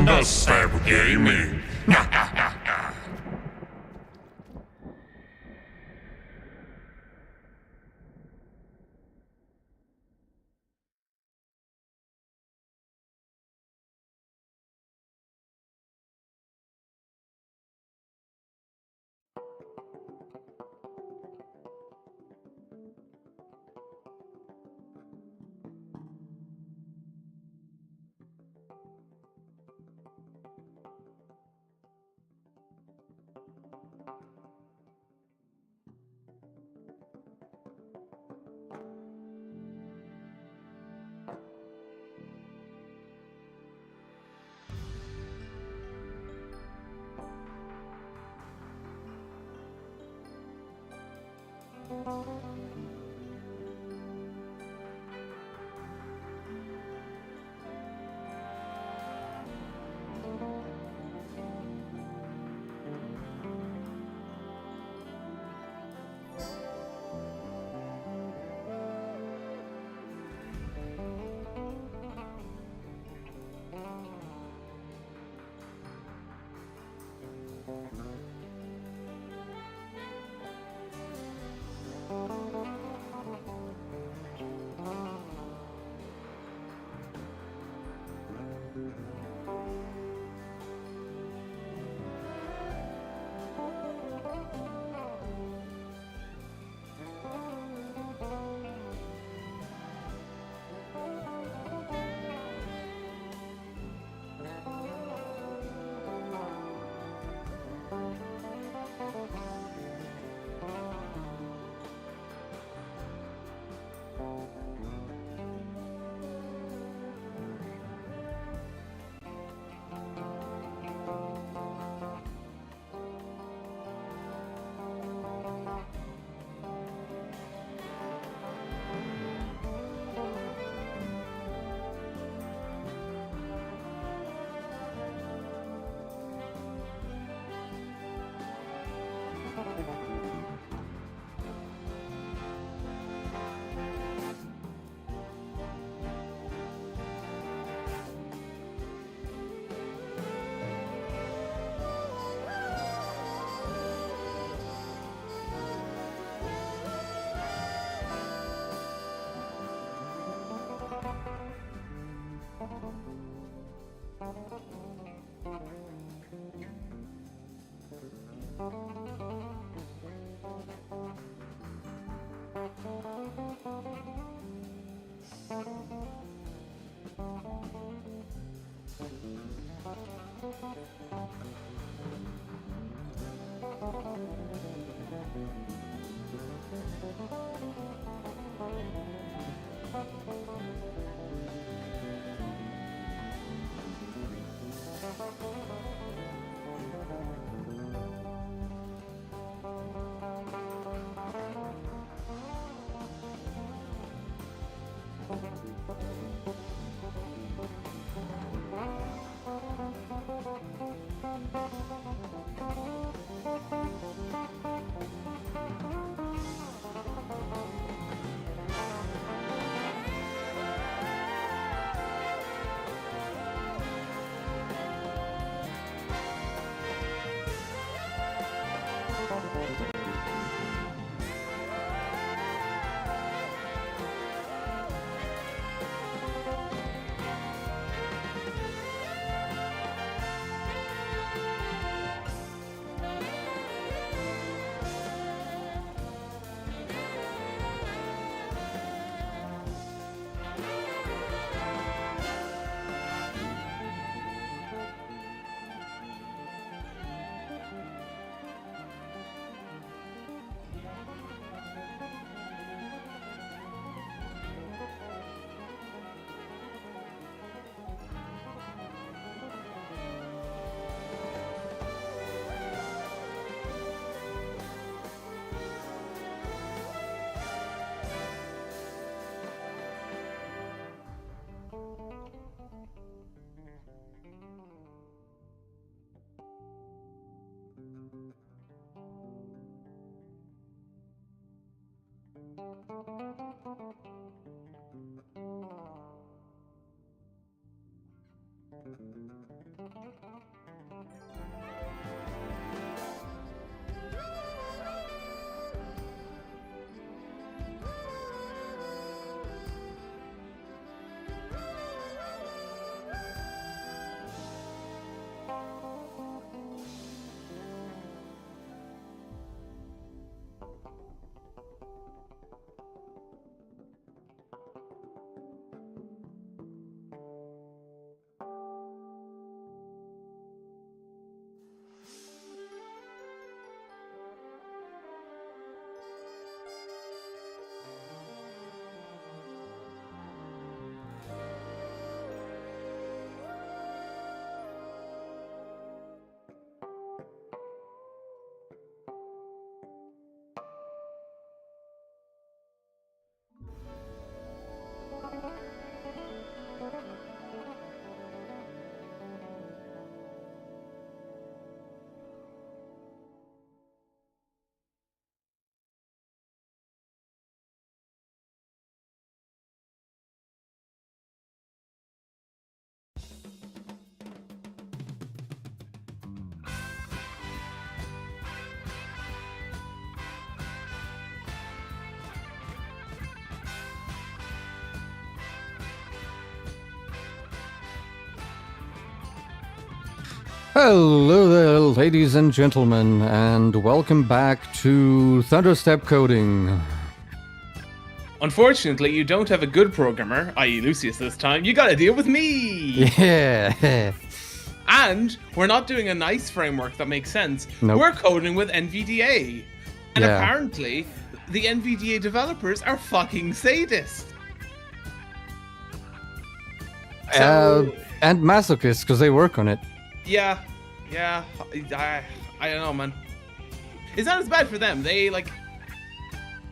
Thunderstep Gaming. Hello there, ladies and gentlemen, and welcome back to Thunderstep Coding. Unfortunately, you don't have a good programmer, i.e. Luceus this time. You gotta deal with me! Yeah. And we're not doing a nice framework that makes sense. Nope. We're coding with NVDA. And Yeah. apparently, the NVDA developers are fucking sadists. And masochists, because they work on it. Yeah, I don't know, man. It's not as bad for them. They, like,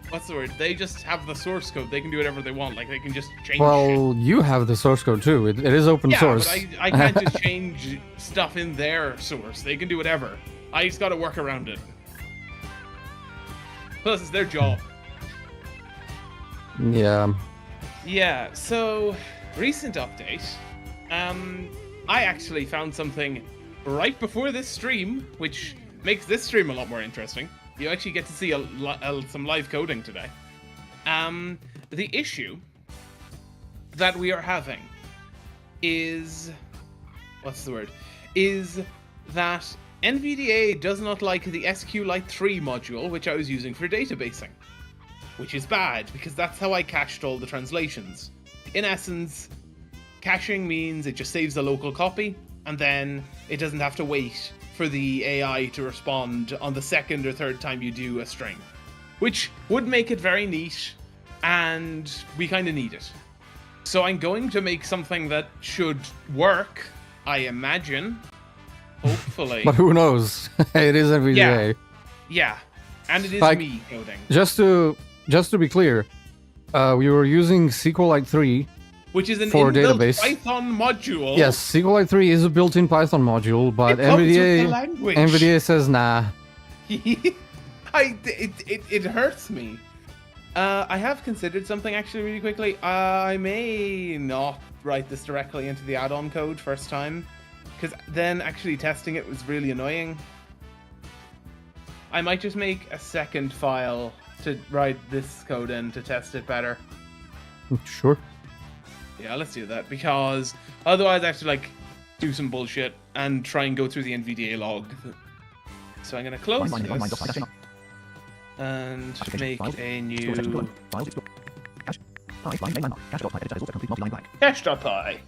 what's the word? They just have the source code. They can do whatever they want. Like, they can just change shit. Well, you have the source code too. It is open source. Yeah, but I can't just change stuff in their source. They can do whatever. I just gotta work around it. Plus, it's their job. Yeah. Yeah, so, recent update. I actually found something right before this stream, which makes this stream a lot more interesting. You actually get to see some live coding today. The issue that we are having is... what's the word? Is that NVDA does not like the SQLite 3 module, which I was using for databasing. Which is bad, because that's how I cached all the translations. In essence, caching means it just saves the local copy, and then it doesn't have to wait for the AI to respond on the second or third time you do a string. Which would make it very neat, and we kind of need it. So I'm going to make something that should work, I imagine. Hopefully. But who knows? It is NVDA. Yeah, and it is Like, me coding. Just to be clear, we were using SQLite 3. Which is an for inbuilt database. Python module. Yes, SQLite 3 is a built-in Python module, but It comes with the NVDA language. says nah. It hurts me. I have considered something actually really quickly. I may not write this directly into the add-on code first time, because then actually testing it was really annoying. I might just make a second file to write this code in to test it better. Sure. Yeah, let's do that, because otherwise I have to, like, do some bullshit and try and go through the NVDA log. So I'm going to close this and make a new cache.py.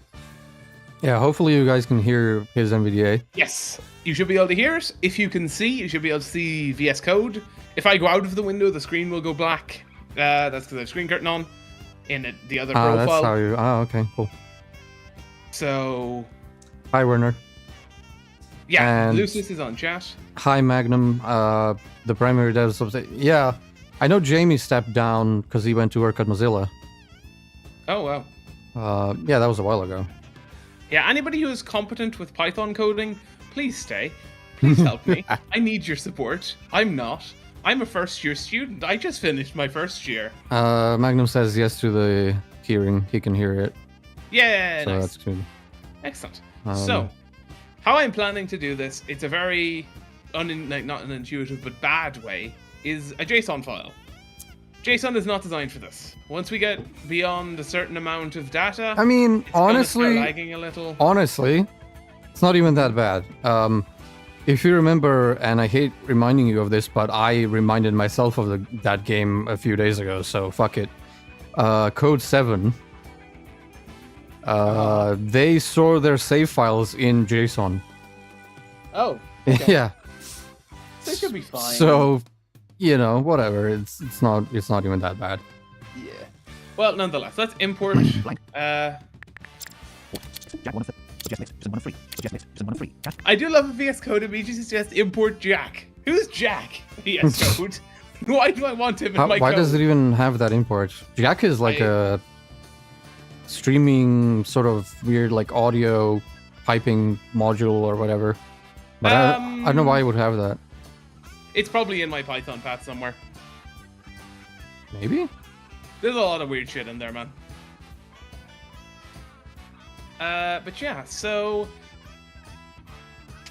Yeah, hopefully you guys can hear his NVDA. Yes, you should be able to hear it. If you can see, you should be able to see VS Code. If I go out of the window, the screen will go black. That's because I have screen curtain on in the other profile. That's how you... okay, cool. So... Hi, Werner. Yeah, And- Luceus is on chat. Hi, Magnum. The primary dev subset. Yeah, I know Jamie stepped down because he went to work at Mozilla. Oh, wow. Yeah, that was a while ago. Yeah, anybody who is competent with Python coding, please stay. Please help me. I need your support. I'm not. I'm a first-year student. I just finished my first year. Magnum says yes to the hearing. He can hear it. Yeah, So nice. that's good. Excellent. So, how I'm planning to do this, it's a very, not an intuitive, but bad way, is a JSON file. JSON is not designed for this. Once we get beyond a certain amount of data, I mean, it's gonna honestly, start lagging a little. Honestly, it's not even that bad. If you remember, and I hate reminding you of this, but I reminded myself of that game a few days ago, so fuck it. Code 7. They store their save files in JSON. Oh. Okay. Yeah. They should be fine. So, whatever. It's not even that bad. Yeah. Well, nonetheless, let's import. I do love a VS Code immediately suggests import Jack. Who's Jack? VS Code. Why do I want him in my code? Why does it even have that import? Jack is like a streaming sort of weird like audio piping module or whatever. But I don't know why it would have that. It's probably in my Python path somewhere. Maybe? There's a lot of weird shit in there, man. But yeah, so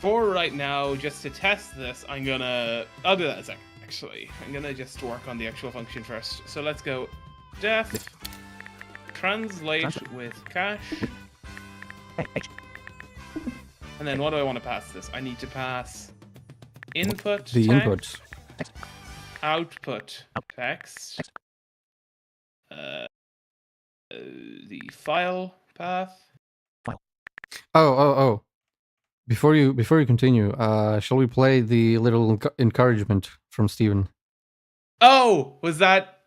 for right now, just to test this, I'll do that in a second, actually. I'm gonna just work on the actual function first. So let's go def translate with cache. And then what do I want to pass this? I need to pass input the text, input. Output text, the file path. Oh. Before you continue, shall we play the little encouragement from Steven? Oh, was that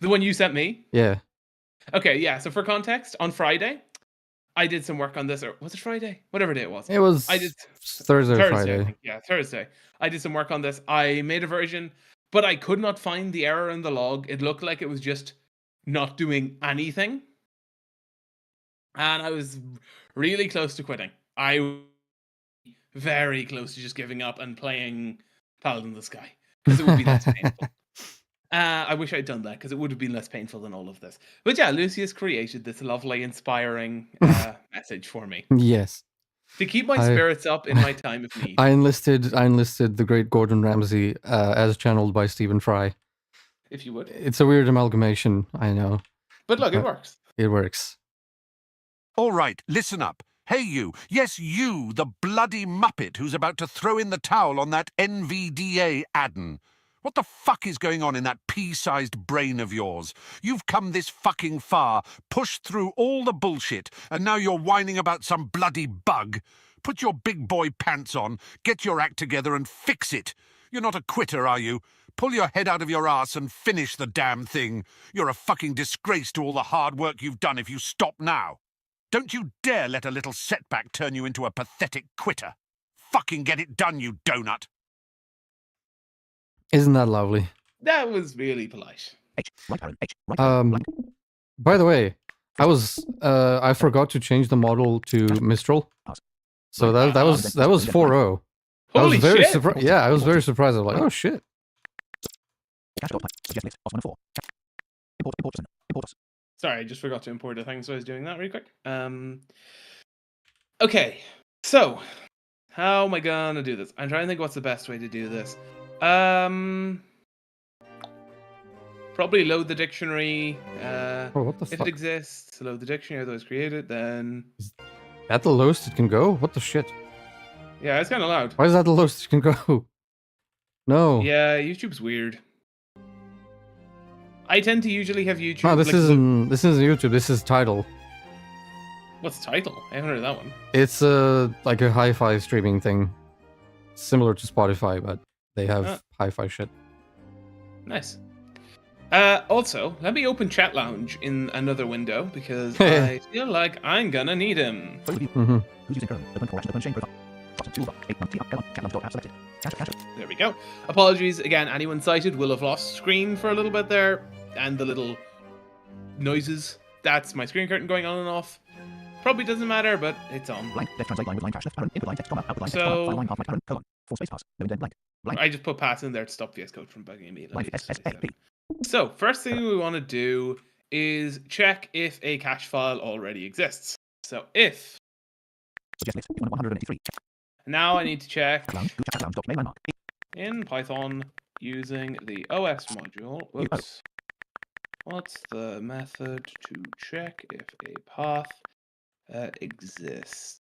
the one you sent me? Yeah. Okay, yeah. So for context, on Friday, I did some work on this, or was it Friday? Whatever day it was. It was Thursday or I Friday. think. Yeah, Thursday. I did some work on this. I made a version, but I could not find the error in the log. It looked like it was just not doing anything. And I was really close to quitting. I was very close to just giving up and playing Paladin of the Sky, because it would be less painful. I wish I'd done that, because it would have been less painful than all of this. But yeah, Luceus created this lovely, inspiring message for me. Yes. To keep my spirits up in my time of need. I enlisted the great Gordon Ramsay as channeled by Stephen Fry. If you would. It's a weird amalgamation, I know. But look, it works. It works. All right, listen up. Hey you, yes you, the bloody muppet who's about to throw in the towel on that NVDA add-on. What the fuck is going on in that pea-sized brain of yours? You've come this fucking far, pushed through all the bullshit, and now you're whining about some bloody bug. Put your big boy pants on, get your act together and fix it. You're not a quitter, are you? Pull your head out of your ass and finish the damn thing. You're a fucking disgrace to all the hard work you've done if you stop now. Don't you dare let a little setback turn you into a pathetic quitter. Fucking get it done, you donut. Isn't that lovely? That was really polite. By the way, I forgot to change the model to Mistral. So that was 4.0. Holy shit! Yeah, I was very surprised. I was like, oh shit. Sorry, I just forgot to import a thing, so I was doing that really quick. Okay, so how am I gonna do this? I'm trying to think what's the best way to do this. Probably load the dictionary. What the if fuck? it exists, load the dictionary, otherwise created, then... Is that the lowest it can go? What the shit? Yeah, it's kind of loud. Why is that the lowest it can go? No. Yeah, YouTube's weird. I tend to usually have YouTube... No, this isn't YouTube, this is Tidal. What's Tidal? I haven't heard of that one. It's like a hi-fi streaming thing. Similar to Spotify, but they have hi-fi shit. Nice. Also, let me open Chat Lounge in another window, because I feel like I'm gonna need him. Mm-hmm. There we go. Apologies again, anyone sighted will have lost screen for a little bit there, and the little noises. That's my screen curtain going on and off. Probably doesn't matter, but it's on. So I just put pass in there to stop VS Code from bugging me. So first thing we want to do is check if a cache file already exists. So if Suggest list. 183. Now I need to check Lounge. Chat lounge. Document landmark. in Python using the OS module. Whoops. What's the method to check if a path exists?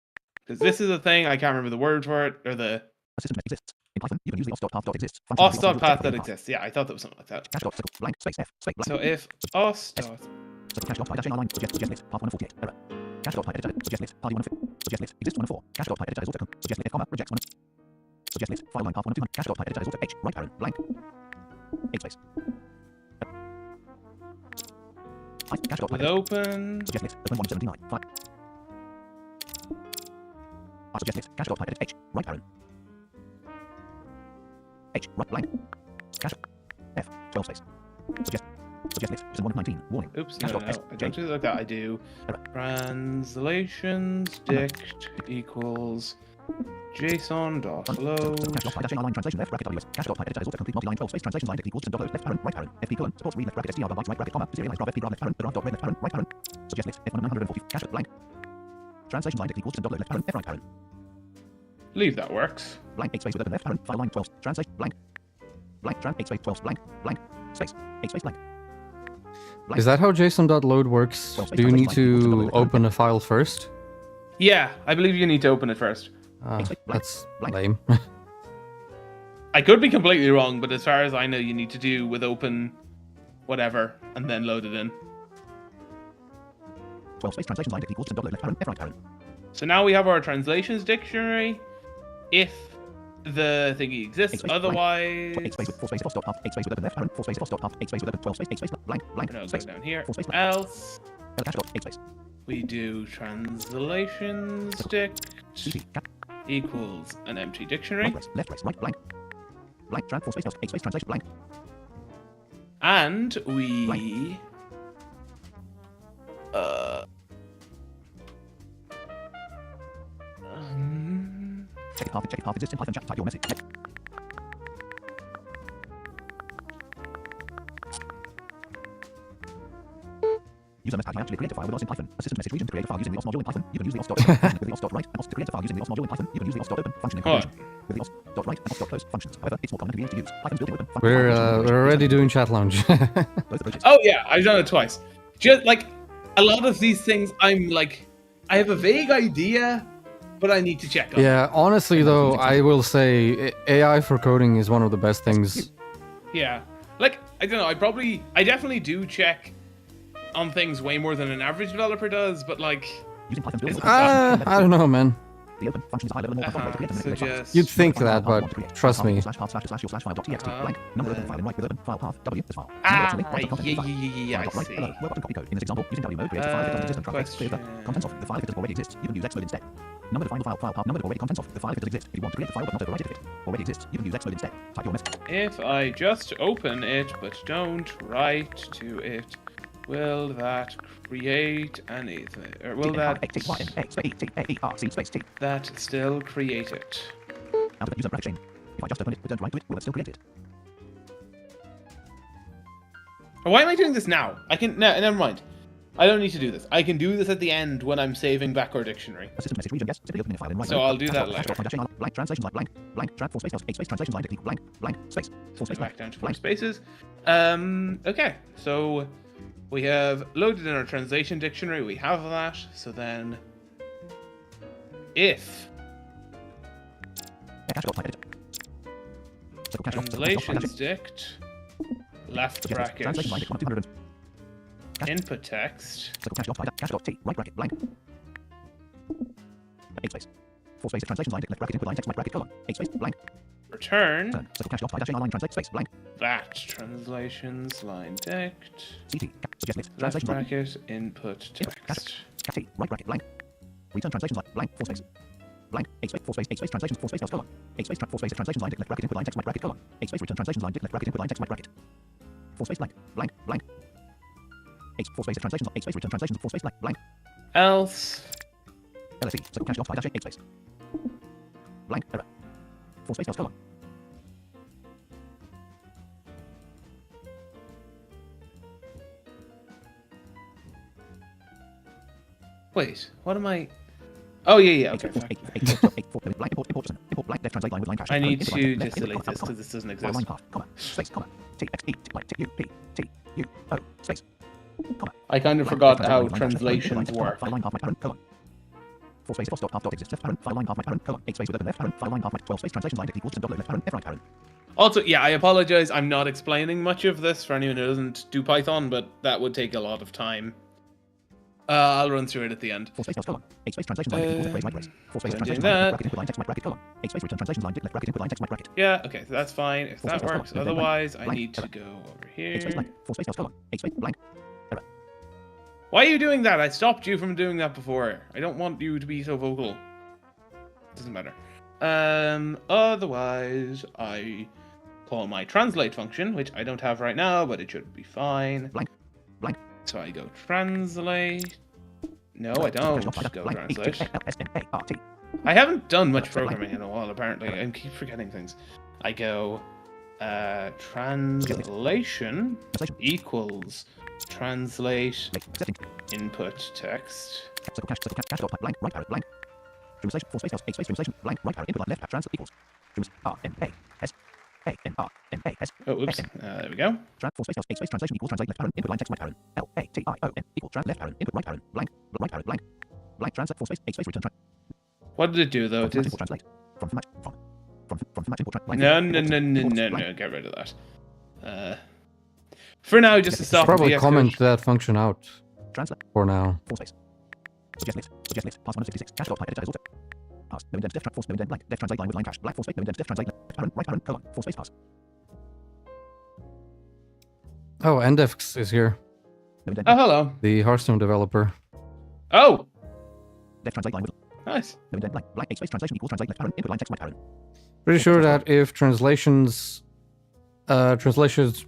Because this is a thing, I can't remember the word for it, or the A system that exists. In Python, you can use the os.path.exists. os.path that exists. Yeah, I thought that was something like that. Cache dot blank space f space blank. So if os. Cache dot dash line suggest list path 148 error. Cache dot editor suggest list party 1 suggest list exists 1 4. Cache dot editor is also suggest list comma rejects 1. Suggest list file line path 1 200. Cache dot editor is also h right parent blank. 8 space. Cache dot With open. suggest list open 179 5. Suggest list cache dot edit h right parent. H right blank. Cache f 12 space. Suggest list is 119 warning. Oops, Cache no, dot no, s I j don't do it like that. I do translations dict equals JSON.load. Cache dot dash line translation left bracket ws. Cache dot editor is autocomplete multi-line 12 space translation line equals dot left parent right parent fp colon supports read left bracket str bytes right bracket comma serialize graph fp graph left parent graph dot read left parent right parent. Suggest list f 140 cache dot blank. Translation line equals dot left parent f right parent. Leave that works. Blank 8 space with open left parent file line 12 translation blank. Blank trans 8 space 12 blank blank space 8 space blank. Is that how JSON.load works? Do you need to open a file first? Yeah, I believe you need to open it first. That's lame. I could be completely wrong, but as far as I know, you need to do with open whatever and then load it in. 12 space translation line equals dot left parent f right parent. So now we have our translations dictionary. If the thingy exists, otherwise. 8 space with 4 space dot path 8 space with open left parent 4 space dot path 8 space with open 12 space 8 space blank blank No, go space down here. 4 space Else, cache dot 8 space. we do translations dict equals an empty dictionary. Left brace right blank blank trans 4 space 8 space translation blank. And we check path exists in Python chat type your message. User must actually create a file with os in Python. A system message region to create a file using the os module in Python. You can use the os.open with the os.write and os to create a file using the os module in Python. You can use the os.open function in combination with the os.write and os.close functions. However, it's more common to use. Python's built-in open function. We're already doing chat lounge. Both approaches. Oh yeah, I've done it twice. Just like a lot of these things, I'm like, I have a vague idea, but I need to check on. Yeah, honestly though, I will say AI for coding is one of the best things. Yeah, like I don't know. I definitely do check on things way more than an average developer does, but like, Using Python's built-in I don't know, man. the open function is a high level and more powerful way to create and manipulate files. suggest You'd think that, but trust me. Slash path slash your slash file.txt blank number open file in right with open file path w this file. yeah, I see. Hello, web button copy code. In this example, using W mode, create a file that doesn't exist and traffic. Clear the contents of the file if it doesn't already exist. You can use xload instead. Number define the file path. Number already contents of the file if it does exist. If you want to create the file but not overwrite it if it already exists, you can use xload instead. Type your message. If I just open it but don't write to it, will that create anything? Or will that still create it? Out of user bracket chain. If I just open it but don't write to it, will it still create it? Why am I doing this now? I can never mind. I don't need to do this. I can do this at the end when I'm saving back our dictionary. A system message region, yes. Simply opening a file in right So mode. I'll do that later. Blank translations like blank blank trans 4 space 8 space translations line equal blank blank space 4 space Back down to 4 blank. spaces. Okay, so we have loaded in our translation dictionary. We have that. So then, if translations dict left bracket input text right bracket blank 8 space 4 space translations line left bracket input line text right bracket colon 8 space blank return circle cache dot line translate space blank that translations line dict ct suggest list left translation line bracket input text t right bracket blank return translations line blank 4 space blank 8 space 4 space 8 space translations 4 space plus colon 8 space 4 space translations line left bracket input line text right bracket colon 8 space return translations line left bracket input line text right bracket 4 space blank blank blank 8 4 space translations 8 space return translations 4 space blank blank else LSE circle cache dot dash 8 space blank error 4 space plus colon wait, what am I Oh yeah, okay. Blank import blank left translate line with line cache. I need Input to line just left delete input this because this doesn't line exist. path, comma, space, comma, T X E T U P T U O space, comma. I kind of Blank forgot left how translate line translations left parent, work. file line path my parent, colon. 4 space dot path dot exists left parent, file line path my parent, colon. 8 space with open left parent, file line path my 12 space translation line equals dot left parent, F right parent. Also, yeah, I apologize. I'm not explaining much of this for anyone who doesn't do Python, but that would take a lot of time. I'll run through it at the end. 4 space colon. 8 space translation line equals phrase right brace. 4 space I'm translation doing line that. bracket input line text right bracket colon. 8 space return translation line left bracket input line text right bracket. Yeah, okay, so that's fine if 4 that space works. colon. Otherwise, I Blank. need to go over 8 space here. blank. 4 space colon. 8 space blank. Error. Why are you doing that? I stopped you from doing that before. I don't want you to be so vocal. Doesn't matter. Otherwise, I call my translate function, which I don't have right now, but it should be fine. Blank. Blank. So I go translate. No, I don't go translate. S-N-A-R-T. I haven't done much programming in a while, apparently. I keep forgetting things. I go translation equals translate input text. Circle cache dot blank right arrow blank. Translation 4 space 8 space translation blank right arrow input line left arrow translate equals. R-N-A-S-A-N-R-N-A-S. Oh, oops. There we go. 4 space 8 space translation equals translate left arrow input line text right arrow. L-A-T-I-O-N equals trans left arrow input right arrow blank arrow blank. Blank translate 4 space 8 space return What did it do, though? It did... translate. From format import translate. No, get rid of that. For now, just to stop Probably VS comment Code. that function out Translate for now. 4 space. Suggest list. Pass 1 of 66. Cache dot editor is also. Pass. No indent def 4 no indent blank. Def translate line with line cache. Blank 4 space no indent def translate left parent right parent colon 4 space pass. Oh, Ndefx is here. No indent. Oh, hello. The Hearthstone developer. Oh, Def translate line with nice. no indent blank. Blank 8 space translation equals translate left parent input line text right parent. Pretty sure that if translations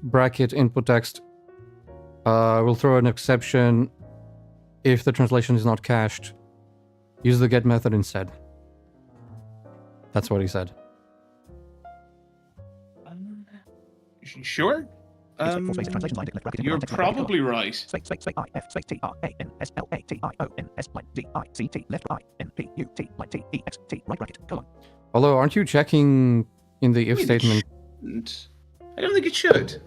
bracket input text will throw an exception if the translation is not cached. Use the get method instead. That's what he said. Sure. 4 space translation line left bracket input You're line text right bracket probably right. Space I F space T R A N S L A T I O N S line D I C T left I N P U T line T E X T right bracket colon. Although, aren't you checking in the if statement? I don't think it should.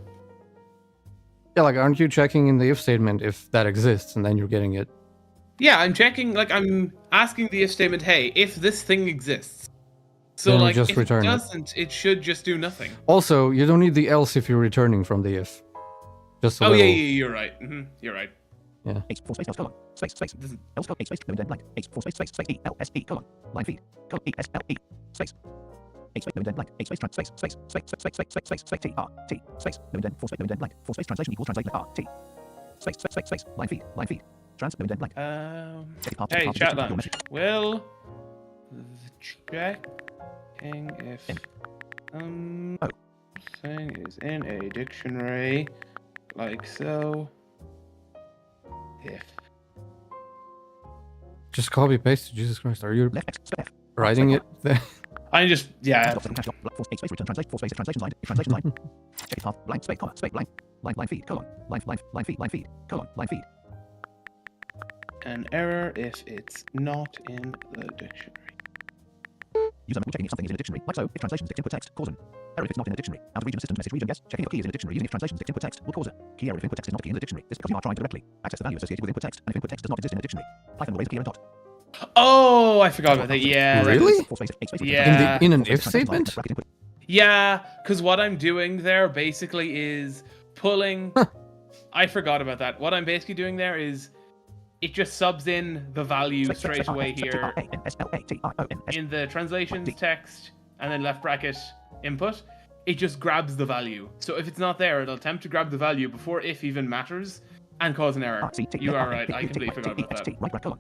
Yeah, like, aren't you checking in the if statement if that exists and then you're getting it? Yeah, I'm checking, like, I'm asking the if statement, hey, if this thing exists. So, Then like, just if return it it. doesn't, it should just do nothing. Also, you don't need the else if you're returning from the if. Just a Oh, little. yeah, you're right. You're right. H 4 space else colon space else colon H space no indent blank H 4 space E L S E colon line feed colon E S L E space H space no indent blank H space trans space T R T space no indent 4 space no indent blank 4 space translation equals translate R T space line feed trans no indent blank. Hey, chat lounge. Will checking if something is in a dictionary, like so. If Just copy paste. Jesus Christ, are you Left X F writing it there? I just cache dot 4 space return translate 4 space translation line check path blank space comma space blank line feed colon line feed colon line feed. an error if it's not in the dictionary. User checking if something is in a dictionary. Like so, if translations dictate input text, cause an error if it's not in a dictionary. Out of region assistant message region yes. Checking if key is in a dictionary using if translations dictate input text will cause a key error if input text is not a key in the dictionary. This is because you are trying to directly access the value associated with input text, and if input text does not exist in a dictionary, Python will raise a key error dot. Oh, I forgot about that. Yeah. Really? Yeah. In an if statement? Yeah, because what I'm doing there basically is pulling. I forgot about that. What I'm basically doing there is it just subs in the value straight away here in the translations text and then left bracket input. It just grabs the value. So if it's not there, it'll attempt to grab the value before if even matters and cause an error. You are right. I completely forgot about that.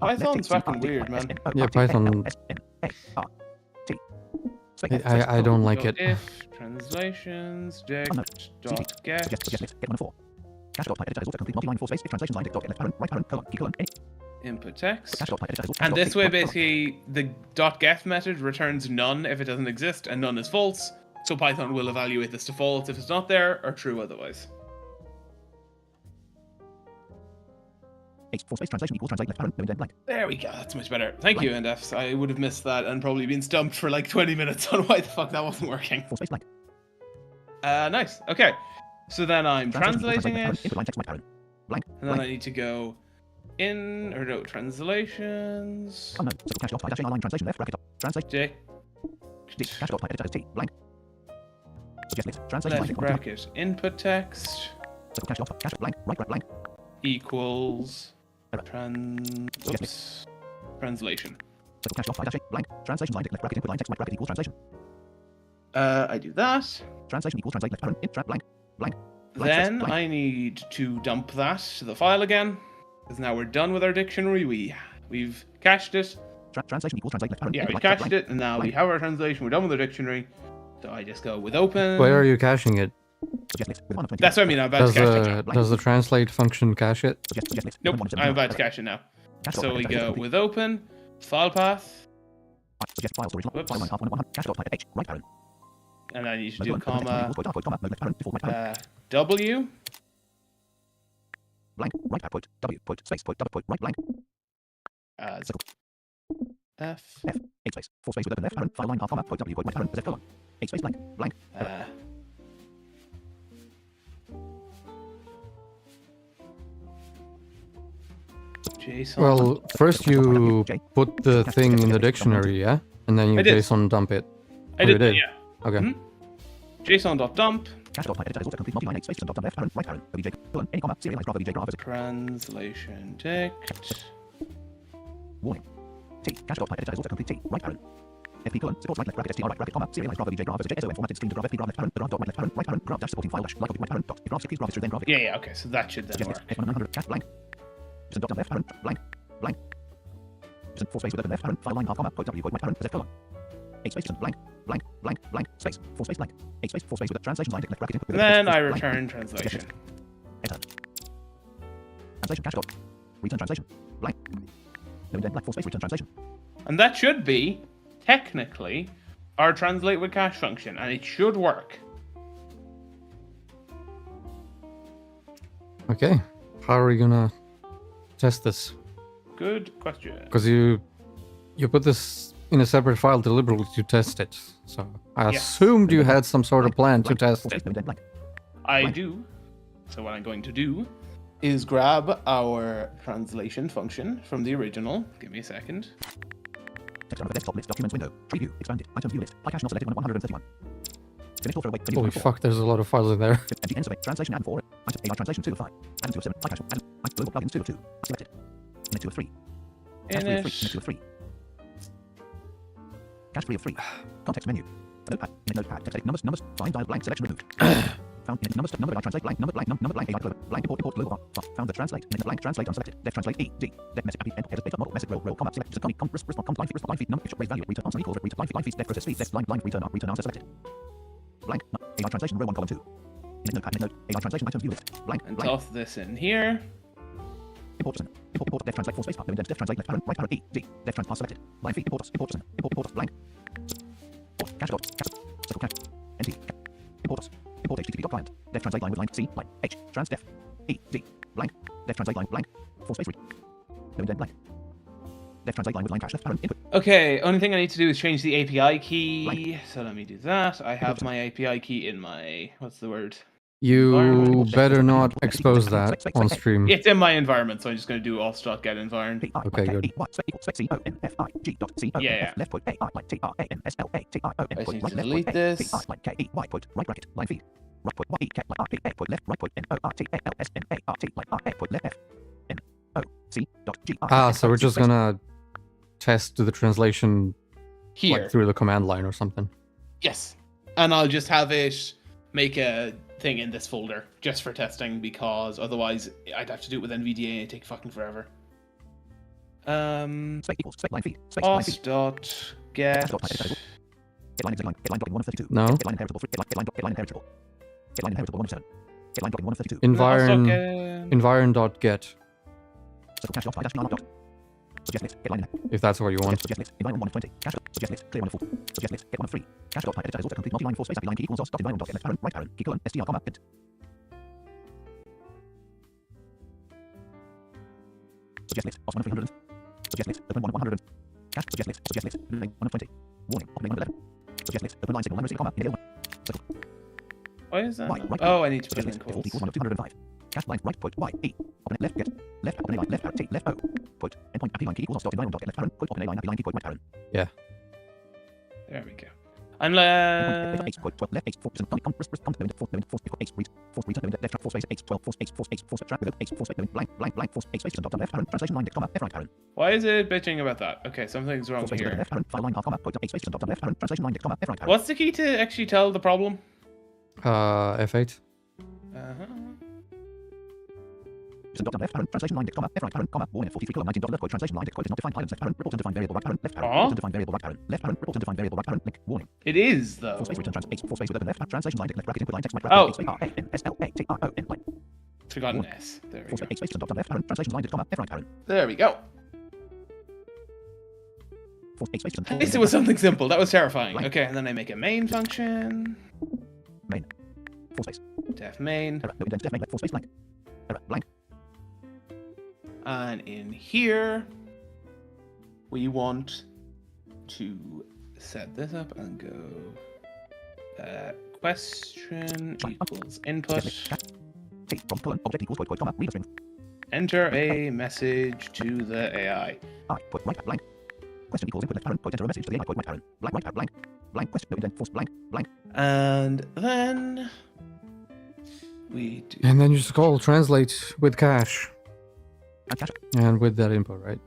Python's fucking weird, man. Yeah, Python. I don't like it. If translations dict dot get input text, and this way basically the .get method returns none if it doesn't exist, and none is false. So Python will evaluate this to false if it's not there, or true otherwise. H full space translation equals translate left parent no indent blank. There we go. That's much better. Thank you, NDFs. I would have missed that and probably been stumped for like 20 minutes on why the fuck that wasn't working. Full space blank. Nice. Okay. So then I'm Translation translating equals it, translate left parent input line text right parent blank. and then I blank. need to go in, or no, translations. Oh no. Circle cash dot dash line translation left bracket translate J, D cash dot editor T blank. Suggest list translation line left click on bracket, input text, circle cash blank right blank. equals, Error. oops, translation. Circle cash dot dash blank translation line left bracket input line text right bracket equals translation. I do that. Translation equals translate left parent int blank blank. Then blank. I need to dump that to the file again, because now we're done with our dictionary. We've cached it. Translation equals translate left parent. Yeah, int we blank, cached blank. it, and now we have our translation. We're done with the dictionary. So I just go with open. Where are you caching it? Suggest list with 1 of 20. That's what I mean. I'm about to cache it now. Does the translate function cache it? Suggest list. Nope, 1 of 17. I'm about to cache it now. Cache dot So we editor go complete. with open, file path, Suggest file storage Whoops. file line half 1 cache dot H right parent. and I need to Mode do 1, comma equals comma mode left parent default right parent W. blank right put W put space put double put right blank circle F. F 8 space 4 space with open left parent file line half comma put W put right parent Z colon 8 space blank blank JSON. Well, first you put the thing in the dictionary, yeah? And then you I did. JSON dump it. I Oh, did you that, did? yeah. Okay. Mhm. JSON.dump, cache dot editor is also complete multi-line 8 space dump left parent right parent OBJ colon any comma serialized graph OBJ graph as translation dict. warning T cache dot editor is also complete T right parent FP colon supports right left bracket STR right bracket comma serialized graph OBJ graph as a JSON formatted stream to graph FP graph left parent graph dot right parent graph dash supporting file dash like right parent dot if graph please graph history then graph Yeah, yeah, okay, so that should then Suggest work. list F1 900 cache blank dot left parent blank blank 4 space with open left parent file line half comma put W put right parent Z colon 8 space blank blank blank blank space 4 space blank 8 space 4 space with a translation line left bracket input with Then space, I blank, return translation. enter translation cache dot return translation blank no indent blank 4 space return translation And that should be, technically, our translate with cache function, and it should work. Okay. How are we gonna test this? Good question. Because you put this in a separate file deliberately to test it. So I Yes. assumed you had some sort of plan to blank, test 4 it. space no indent blank I Blank. do. So what I'm going to do is grab our translation function from the original. Give me a second. text on the desktop list documents window tree view expanded items view list high cache not selected 131 finish filter away finish Holy filter fuck, there's a lot of files in there. empty end survey translation add 4 item AI translation 2 of 5 item 2 of 7 high cache item global plugins 2 of 2 selected init 2 of 3 cache 3 of 3 init 2 of 3 cache 3 of 3 context menu notepad init notepad text edit numbers find dial blank selection removed found init number I translate blank number AI global blank import global found the translate init blank translate unselected def translate e d def message append header data model message row comma select respond line feed number line feed return answer equals return line feed def process feed def line return answer selected blank AI translation row 1 column 2 init notepad init note AI translation items view list blank And blank toss this in here. import def translate 4 space bar no indent def translate left parent right parent e d def trans pass selected line feed import blank cache dot circle cache nt import http dot client def translate line with line c line h trans def e d blank def translate line blank 4 space no indent blank def translate line with line cache left parent input Okay, only thing I need to do is change the API key. So let me do that. I have my API key in my, what's the word? You better not expose that on stream. It's in my environment, so I'm just going to do auth.get environment. Okay, good. Yeah. left put a I like t r a n s l a t i o n I put need right to left delete put this. a I like k e y put right bracket line feed right put y e k like r e put left right put n o r t a l s n a r t like r e put left f n o c dot g r Ah, so we're just gonna test the translation Here. like through the command line or something. Yes. And I'll just have it make a thing in this folder just for testing, because otherwise I'd have to do it with NVDA and it'd take fucking forever. space equals space line feed space line feed Auth.get. Headline is line blocking 1 of 32 No. headline inheritable headline inheritable headline inheritable 1 of 7 headline blocking 1 of 32 Environ.get, circle cache dot dash dot suggest list headline if that's what you want. suggest list environment 1 of 20 cache suggest list clear 1 of 4 suggest list get 1 of 3 cache dot editor is also complete multi-line 4 space line key equals dot environment dot get left parent right parent key colon str comma int Suggest list. Boss 1 of 300. Suggest list. Open 1 of 100. Cache. Suggest list. Suggest list. Name 1 of 20. Warning. Opening 1 of 11. Suggest list. Open line signal 1 receive comma. Indicate 1. Circle. Why is that? Y. not- Right. Oh, I need to put Suggest in list. Default equals quotes. 1 of 205. Cache line right put Y E. Open left get. Left open A line left T left O. Put endpoint API line key equals off dot environment dot get left parent. Put open A line API line key put right parent. There we go. Unless... X put 12 left X 4% component force X read force read left track force space X 12 force X force X force track with X force blank force X space dot left parent translation line comma F right parent. Why is it bitching about that? Okay, something's wrong Force space here. left parent file line comma put X space dot left parent translation line comma F right parent. What's the key to actually tell the problem? F8. Uh-huh. Dot left parent translation line comma F right parent comma warning 43 colon 19 dot left quote translation line quote is not defined items left parent report undefined variable right parent left parent report undefined variable right parent left parent report undefined variable right parent link warning It is, though. force space return trans X force space with open left translation line left bracket input line text right Oh. bracket X space R A N S L A T R O N line Forgotten S. There we force go. space X space dot left parent translation line comma F right parent There we go. force X space At least it was something simple. That was terrifying. Okay, and then I make a main function. main force space Def main. error no indent def main left force space blank error blank And in here, we want to set this up and go question equals input. T from colon object equals quote comma reader string Enter a message to the AI. I put right blank question equals input left parent quote enter a message to the AI quote right parent blank question no indent force blank And then we do. And then you just call translate with cache. and cache And with that input, right?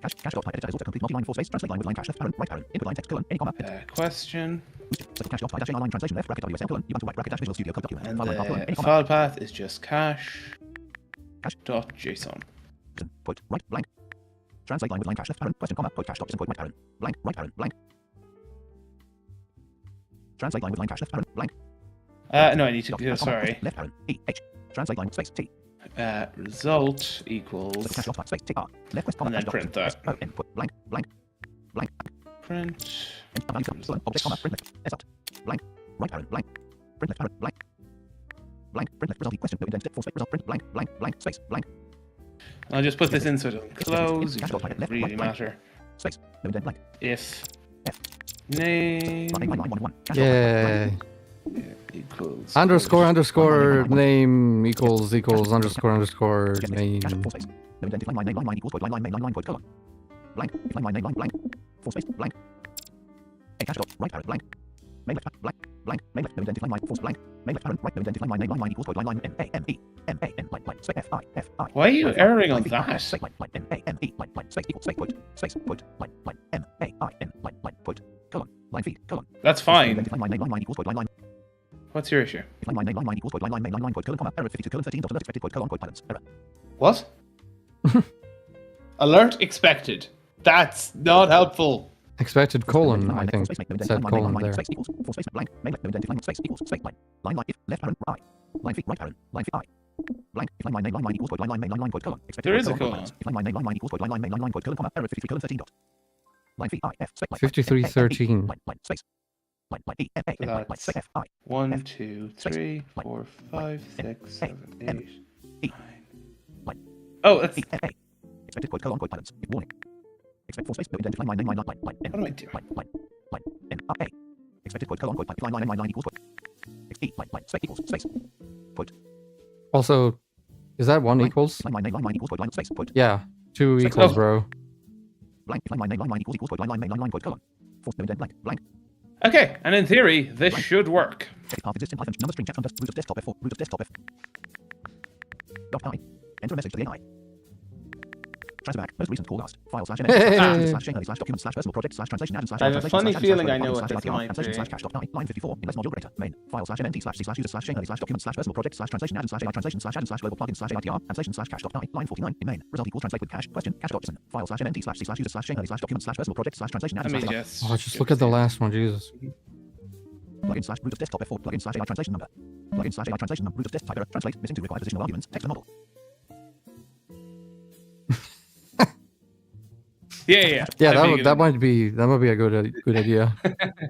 cache dot type editor is also complete multi-line force space translate line with line cache left parent right parent input line text colon any comma Question. circle cache dot type dash line translation left bracket WSM colon you want to right bracket dash Visual Studio Code document And file line colon any the comma file path is just cache Cache. dot JSON. put right blank translate line with line cache left parent question comma put cache dot input right parent blank translate line with line cache left parent blank No, I need to dot go. comma, Sorry. left parent E H translate line with space T Result equals cache dot type space T R left quest comma And then cache dot print that. S O N put blank print. and value colon object comma print left S dot blank right parent blank print left parent blank print left result question no indent force space result print blank space blank I'll just put this in so it doesn't close. It doesn't really matter. space no indent blank If F. name line 1 cache dot Yeah. equals Underscore name equals underscore name. cache force space no indent define line name line equals quote line main line quote colon blank define line name line blank force space blank a cache dot right parent blank main left blank main left no indent define line force blank main left parent right no indent define line name line equals quote line M A M E line space F I Why are you erring on that? space line M A M E line space equals space put line M A I N line put colon line feed colon That's fine. define line name line equals quote line What's your issue? define line name line equals quote line main line quote colon comma error 52 colon 13 dot alert expected quote colon quote balance error What? Alert expected. That's not helpful. Expected colon, I think. It said colon there. space equals force space blank main left no indent define space equals space line if left parent I line feed right parent line feed I blank define line name line equals quote line main line quote colon expected There quote, is a colon, colon. define line name line equals quote line main line quote colon comma error 53 colon 13 dot line feed I F space 5313. line space line E M A N line space F I 1, 2, 3, 4, 5, 6, 7, 8, 9. Oh, that's. E M A expected quote colon quote balance warning expect force space no indent define line name line What am I doing? line N R A expected quote colon quote line equals quote E line space equals space Also, is that one equals? line equals quote line space quote Yeah, 2 equals, bro. blank line equals quote line main line quote colon force no indent blank Okay, and in theory, this should work. edit path exists in Python number string chat root of desktop F4 root of desktop F dot I enter a message to the AI transfer back most recent call last file slash Hey. slash Shane slash document slash personal project slash translation add slash I have a translation funny slash feeling slash I know slash what this ITR, might translation be. slash cache dot line 54 in less module greater main file slash mnt slash c slash user slash Shane slash document slash personal project slash translation add slash AI translation slash add slash global plugin slash ITR translation slash cache dot line 49 in main result equals translate with cache question cache dot file slash mnt slash c slash user slash Shane slash document slash personal project slash translation add Let me slash just. Oh, just look at the last one, Jesus. plugin slash root of desktop F4 plugin slash AI translation number plugin slash AI translation number root of desktop error translate missing 2 required positional arguments text and model Yeah. Yeah, That'd be that might be a good idea.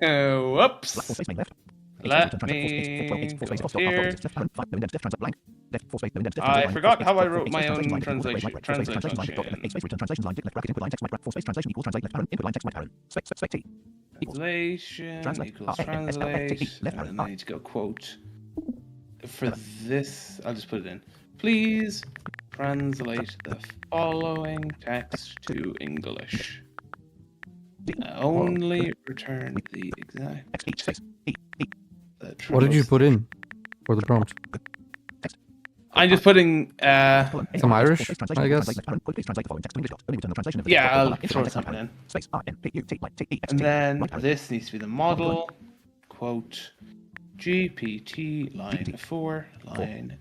Whoops. black force space main left Let me go here. I forgot how I wrote my own translation function. Translation equals translate, and I need to go quote. For this, I'll just put it in. Please translate the following text to English. Only return the exact. What did you put in for the prompt? I'm just putting Some Irish, I guess. yeah, I'll throw something in. And then this needs to be the model. Quote GPT line 4 line.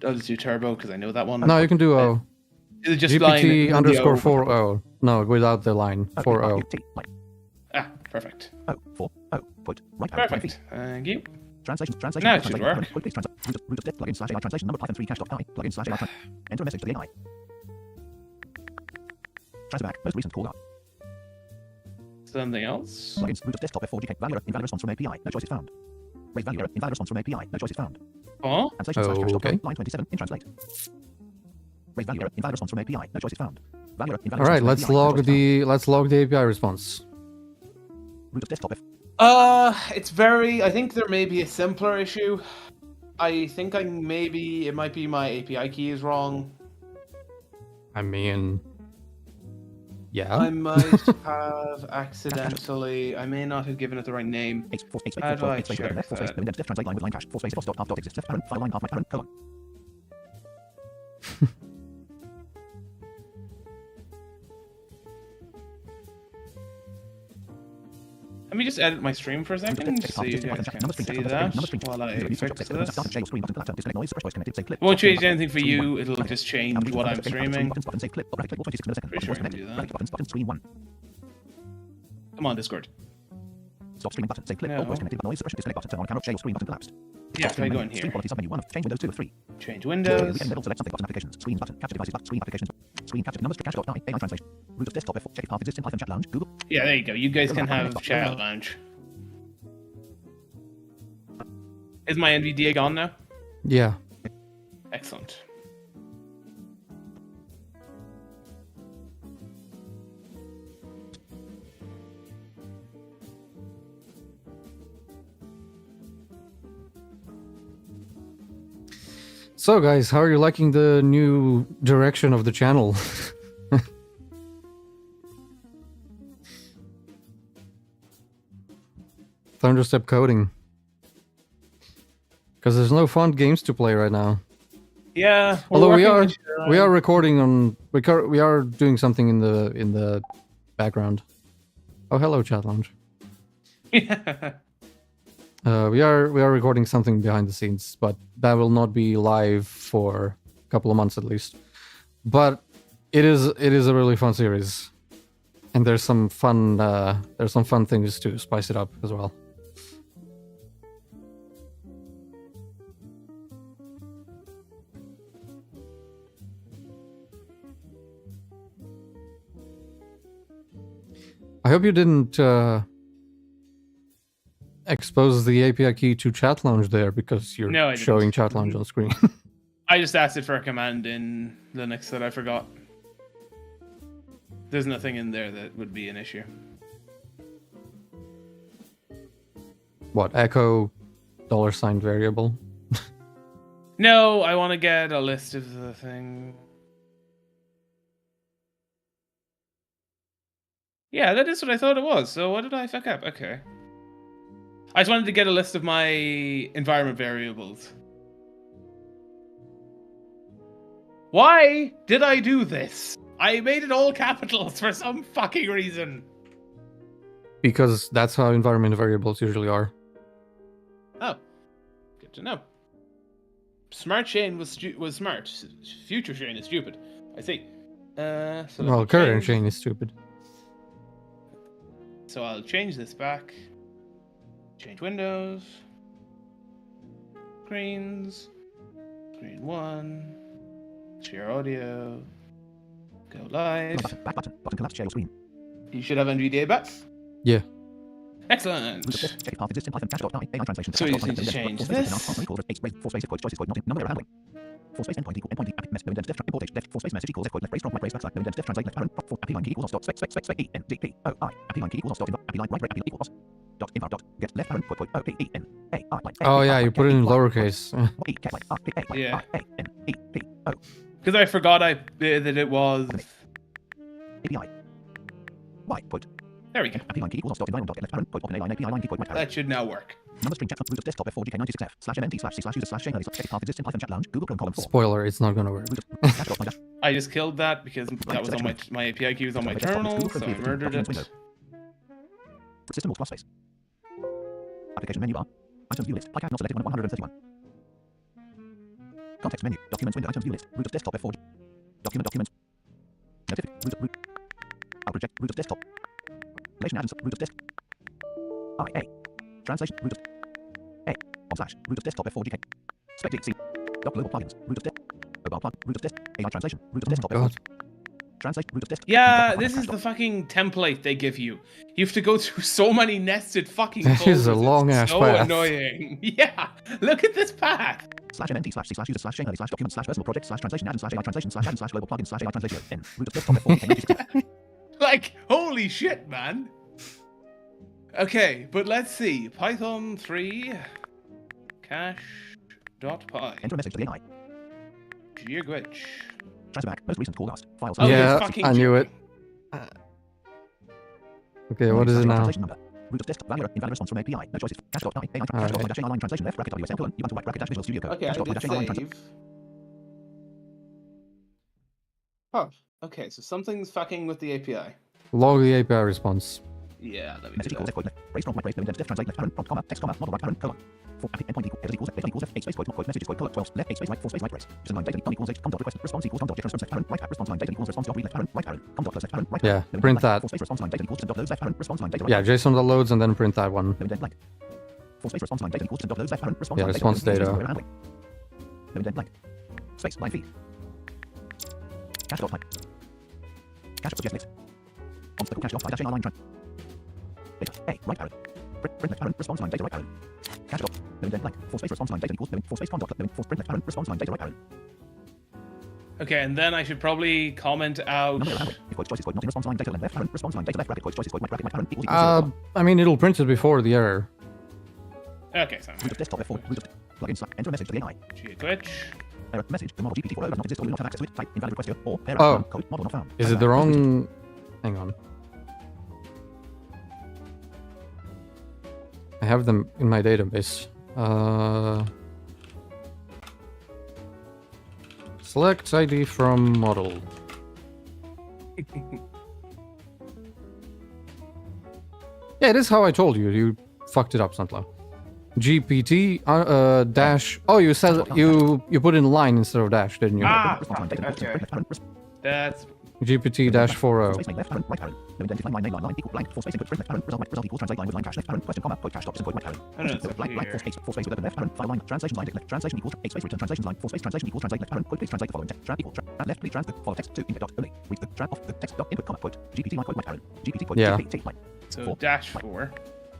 I'll just do turbo because I know that one. No, you can do Is it just GPT line underscore O? 40. No, without the line. 40. Ah, perfect. Perfect. Thank you. Translation. Now it should work. Root of death plugin /AI translation number -3 cache.i plugin /AI. Enter a message to the AI. Transfer back. Most recent call up. Something else? Plugins. Root of desktop F4GK. Value error. Invalid response from API. No choice is found. Raise value error. Invalid response from API. No choice is found. Oh? Translation /cache.com. Okay. Line 27. In translate. Raise value error. Invalid response from API. No choice is found. Value error. Invalid All right, response from API. let's log the API response. Root of desktop F. It's very. I think there may be a simpler issue. I think it might be my API key is wrong. I mean, yeah. I might have accidentally. I may not have given it the right name. How do I check that? Translate line with line cache. Force space stop dot exists left parent file line half my parent colon. Let me just edit my stream for a second so you guys can see that while I fix this. Won't change anything for you, it'll just change what I'm streaming. Pretty sure I can do that. Come on, Discord. Stop streaming button. Say clip. No. Voice connected noise suppression disconnect button. Turn on camera. Share your screen button collapsed. Yeah, if I go in Stream here. quality submenu 1 of change windows 2 of 3. Change windows. Weekend middle select something button applications. Screens button. Capture devices button. Screen applications. Screen capture numbers to cache.i. AI translation. Root of desktop F4. Check if path exists in Python chat lounge. Google. Yeah, there you go. You guys can have chat lounge. Is my NVDA gone now? Yeah. Excellent. So, guys, how are you liking the new direction of the channel? Thunderstep coding. Because there's no fun games to play right now. Yeah. Although we are recording on we are doing something in the background. Oh, hello, chat lounge. Yeah. We are recording something behind the scenes, but that will not be live for a couple of months at least. But it is a really fun series, and there's some fun things to spice it up as well. I hope you didn't expose the API key to chat lounge there because you're showing chat lounge on screen. I just asked it for a command in Linux that I forgot. There's nothing in there that would be an issue. What, echo $ variable? No, I want to get a list of the thing. Yeah, that is what I thought it was. So what did I fuck up? Okay. I just wanted to get a list of my environment variables. Why did I do this? I made it all capitals for some fucking reason. Because that's how environment variables usually are. Oh, good to know. Smart Shane was smart. Future Shane is stupid. I see. So well, current Shane is stupid. So I'll change this back. Change windows. Screens. Screen 1. Share audio. Go live. Back button. Button collapse. Share your screen. You should have NVDA back. Yeah. Excellent. Root of this. Check if path exists in Python. Cache.i. AI translation. So we just need to change this. Four space equals choice equals number error handling. Four space endpoint equal endpoint epic mess no indent def import h left four space message equals f quote left brace from right brace backslash no indent def translate left parent prop apply line key equals dot space e n d p o I apply line key equals dot apply line right brace apply equals dot invar dot get left parent quote o p e n a I line Oh yeah, you put it in lowercase. e k like r p a like Yeah. r a n e p o Because I forgot that it was. API y quote There we go. apply line key equals dot environment dot get left parent quote open a line API line key quote right parent. That should now work. Number string chat root of desktop F4GK96F slash MNT slash C slash user slash Shane check if path exists in Python chat lounge Google Chrome column 4. Spoiler, it's not gonna work. Root of cache.my dash I just killed that because that was on my API key was on my terminal, so I murdered it. System plus space. Application menu bar. Items view list. Pycat not selected 131. Context menu. Documents window. Items view list. Root of desktop F4. Documents. Notific. Root. I'll project. Root of desktop. Relation addons. Root of desktop. IA. Translation. Root of A. / root of desktop F4GK. Spec C. Global plugins. Root of desktop. Mobile plug. Root of desktop. AI translation. Root of desktop God. F4. Translate. Root of desktop. Yeah, this is the fucking template they give you. You have to go through so many nested fucking That folders. is a long-ass so path. annoying. Yeah, look at this path. Slash MNT slash C slash user slash Shane slash documents slash personal project slash translation add slash AI translation slash add slash global plugin slash AI translation N root of desktop F4 Like, holy shit, man. Okay, but let's see. Python 3 cache.py. enter a message to the AI. Geoglitch. Transfer back most recent call last files. Oh, Yeah, you're fucking I knew it. joking. Okay, what is it now? Translation number. Root of desktop value invalid response from API. No choices. Cache.i AI cache.my dash line translation left bracket WSM colon you want to right bracket dash Visual Studio Code. Okay, I Cache.my did dash line translation. save. Oh, okay, so something's fucking with the API. Log the API response. Yeah, let me Message do equals that. F quote left brace from right brace no indent def translate left parent prompt comma text comma model right parent colon. For endpoint equals F F space quote not quote messages quote colon 12 left 8 space right 4 space right brace. Just line data equals H com dot request response equals com dot difference left parent right response line data equals response dot read left parent right parent com dot close left parent right Yeah, parent. print that. 4 space response line data equals dot loads left parent response line data right Yeah, JSON that loads and then print that one. no indent blank. 4 space response line data equals dot loads left parent response Yeah, line response data. No indent blank. Space line feed. Cache dot type. Cache object list. Obstacle cache dot dash line data A right parent. Print left parent response line data right parent. Cache dot no indent blank. 4 space response line data equals no 4 space com dot no 4 print left parent response line data right parent. Okay, and then I should probably comment out. Number handling. If quote choices quote not in response line data left parent response line data left bracket choices quote right parent equals 0. I mean, it'll print it before the error. Okay, so Root of desktop F4 root of plugin slash enter a message to the AI. geoglitch. Error message the model GPT-4 does not exist or will not have access to it. Type invalid request here or error Oh. code model not found. Is it the wrong... Hang on. I have them in my database. Select ID from model. Yeah, it is how I told you. You fucked it up, Sunflower. GPT dash. Oh, you said you put in line instead of dash, didn't you? Ah, response line data equals okay. print left parent That's GPT dash 40. space make left parent right parent. No indent line line equal blank 4 space input print left parent result equals translate line with line cache left parent question comma quote cache stops and quote right parent. I don't know, it's Blank here. 4 space with left parent file line translation line left translation equals 8 space return translation line 4 space translation equals translate left parent quote please translate the following text tran equal tran left please translate follow text to input dot only read the tran off the text dot input comma quote GPT line quote right parent GPT quote Yeah. GPT line So Four. dash 4.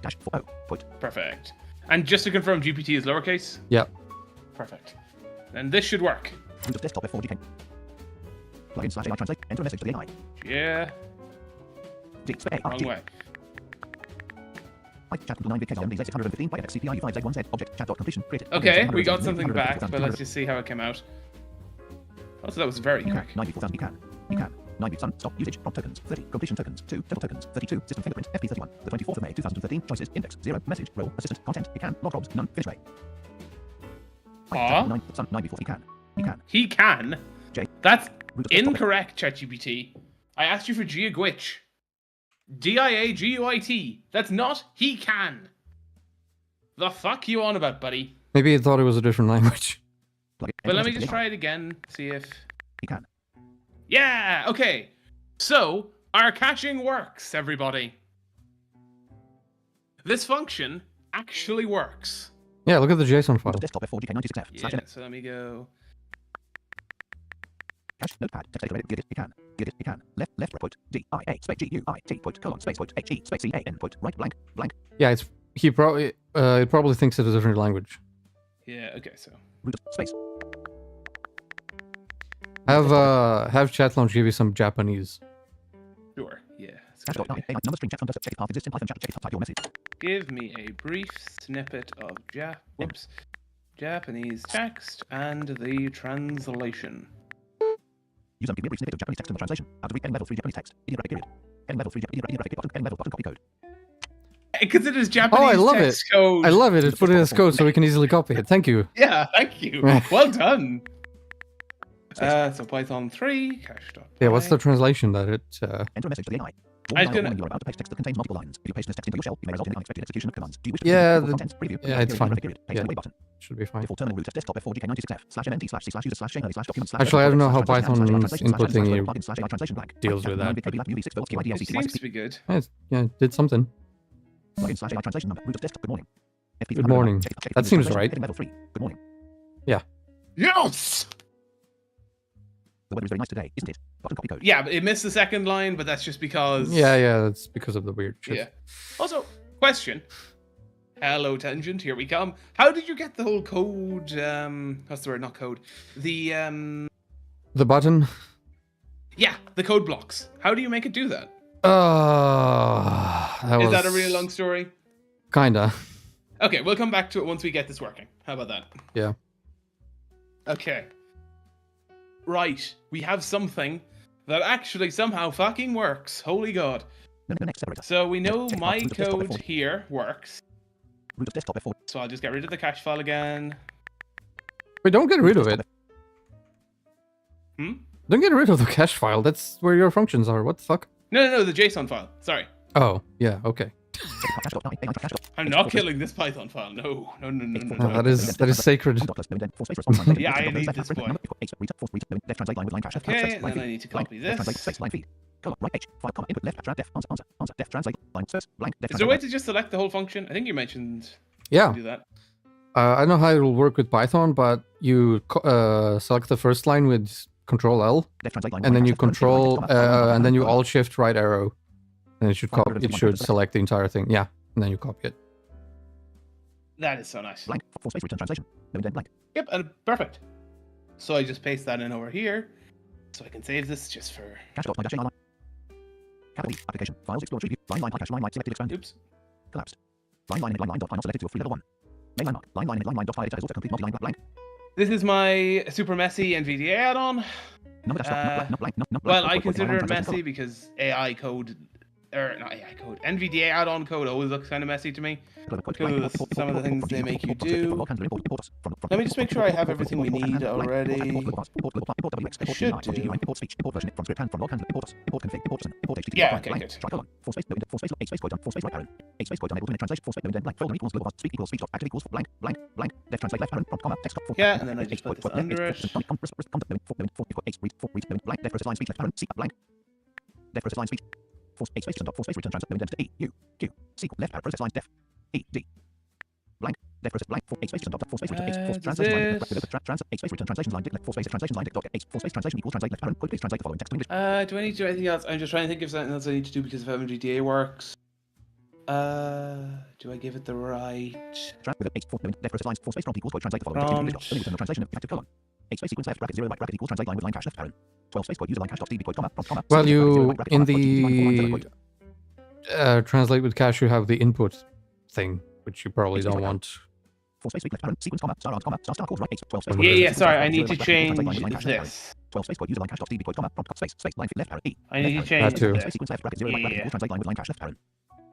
dash 4 quote Perfect. And just to confirm, GPT is lowercase? Yeah. Perfect. Then this should work. root of desktop F4GK plugin slash AI translate enter a message to the AI Yeah. D space A Wrong G way. I chat 9 MD 615 by XCPI U5Z1Z object chat dot completion created Okay, we got something back, but let's just see how it came out. Oh, so that was very quick. 94,000 you can 9 sun stop usage prompt tokens 30 completion tokens 2 total tokens 32 system fingerprint FP31 the 24th of May 2013 choices index 0 message role assistant content you can log robs none finish rate. Aw. 9 sun 9 before you can He can. J. That's root of desktop incorrect, ChatGPT. I asked you for geoglitch. DIAGUIT. That's not he can. The fuck you on about, buddy? Maybe he thought it was a different language. plug it But let me enter just message try it again, see if... you can Yeah, okay. So, our caching works, everybody. This function actually works. Yeah, look at the JSON root file. of desktop F4GK96F Yeah, slash n so let me go... cache notepad text editor get it you can left quote D I A space G U I T quote colon space quote H E space C A N quote right blank Yeah, it probably thinks it's a different language. Yeah. Okay. So Root space. Have chat launch give you some Japanese. sure. Yeah. That's a Cache good dot idea. AI number string chat Thunderstep. Check if path exists in Python chat. Check if type your message. Give me a brief snippet of Japanese text and the translation. User give me a brief snippet of Japanese text and the translation. How to read ending level 3 Japanese text. Idiographic period. Ending level 3 idiographic button. Ending level button copy code. It considers Japanese I love text code. I love it. It's put it as code so we can easily copy it. Thank you. Yeah, thank you. Well done. So Python 3 cache.py. Yeah, what's the translation that it? Enter a message to the AI. I was gonna- Warning, you are about to paste text that contains multiple lines. If you paste this text into your shell, it may result in an unexpected execution of commands. Do you wish to Yeah, full contents? Preview. yeah, it's fine. Period. Paste Yeah. away button. Should be fine. Default terminal root desktop F4G/NT/C/user/Shane/document/. Actually, I don't know how translation Python's input thingy translation blank. deals with that. It seems to be good. Yeah, it did something. Login /AI translation number. Root desktop. Good morning. FP Good morning. That seems right. Heading level 3. Good morning. Yes! The weather is very nice today, isn't it? Button copy code. Yeah, but it missed the second line, but that's just because... Yeah, that's because of the weird shit. Yeah. Also, question. Hello, Tangent, here we come. How did you get the whole code, what's the word, not code? The button. Yeah, the code blocks. How do you make it do that? Is that a real long story? Kinda. Okay, we'll come back to it once we get this working. How about that? Yeah. Okay. Right, we have something that actually somehow fucking works. Holy god. No, next separator. So we know Check my box, root of desktop code F4. here works. Root of desktop F4. So I'll just get rid of the cache file again. Wait, don't get rid of it. Hmm? Don't get rid of the cache file. That's where your functions are. What the fuck? No, the JSON file. Sorry. Oh, yeah, okay. I'm not killing this Python file. No. That is sacred. Yeah, I need this boy. Okay, and then I need to copy this. Is there a way to just select the whole function? I think you mentioned Yeah. do that. I don't know how it will work with Python, but you select the first line with Control L, and then you Control, and then you Alt Shift right arrow, and it should select the entire thing. Yeah, and then you copy it. That is so nice. Blank. Full space return translation. No indent blank. Yep, and perfect. So I just paste that in over here, so I can save this just for. Cache.my-Shane line. Capital E. Application. Files Explorer Tree View. Line cache line selected expanded. Oops. Collapsed. Line dot file not selected to a free level 1. Main landmark. Line dot file editor is also complete multi-line blank. This is my super messy NVDA add-on. Number desktop. Not blank. Well, I consider it messy because AI code, or not AI code, NVDA add-on code always looks kind of messy to me. Because some of the things they make you do. Let me just make sure I have everything we need already. I should do. Yeah, okay, good. Yeah, and then I just put this under it. Blank. Left process blank. Full space dot full space return full translation line space return translation line full space translation line dot full space translation equals translate left parent please translate the following text to English. Do I need to do anything else? I'm just trying to think of something else I need to do because if NVDA works. Do I give it the right? With a left process lines full space prompt equals translate the following text to English. Then return the translation of active colon. Space sequence left bracket 0 right bracket equals translate line with line cache left parent. 12 space quote user line cache dot db quote comma prompt comma. Well, you in the translate with cache, you have the input thing, which you probably don't want. Full space left parent sequence comma star cause right 12 space. Yeah, sorry, I need to change this. 12 space quote user line cache dot db quote comma prompt space line left parent E. I need to change too. this. Sequence left bracket 0 right bracket equals translate line with line cache left parent.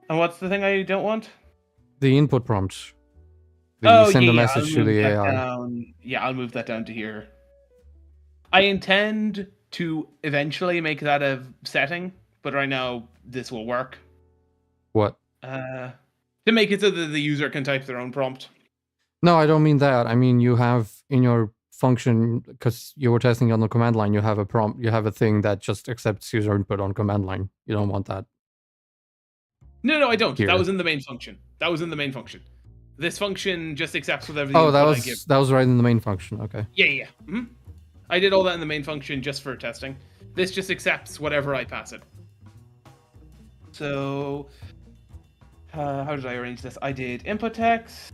And what's the thing I don't want? The input prompt. Send a message to the AI. Yeah, I'll move that down to here. I intend to eventually make that a setting, but right now this will work. What? To make it so that the user can type their own prompt. No, I don't mean that. I mean you have in your function, because you were testing on the command line, you have a prompt, you have a thing that just accepts user input on command line. You don't want that. No, I don't. Here. That was in the main function. This function just accepts whatever. Oh, that was right in the main function. Okay. Yeah. Mm-hmm. I did all that in the main function just for testing. This just accepts whatever I pass it. So, How did I arrange this? I did input text.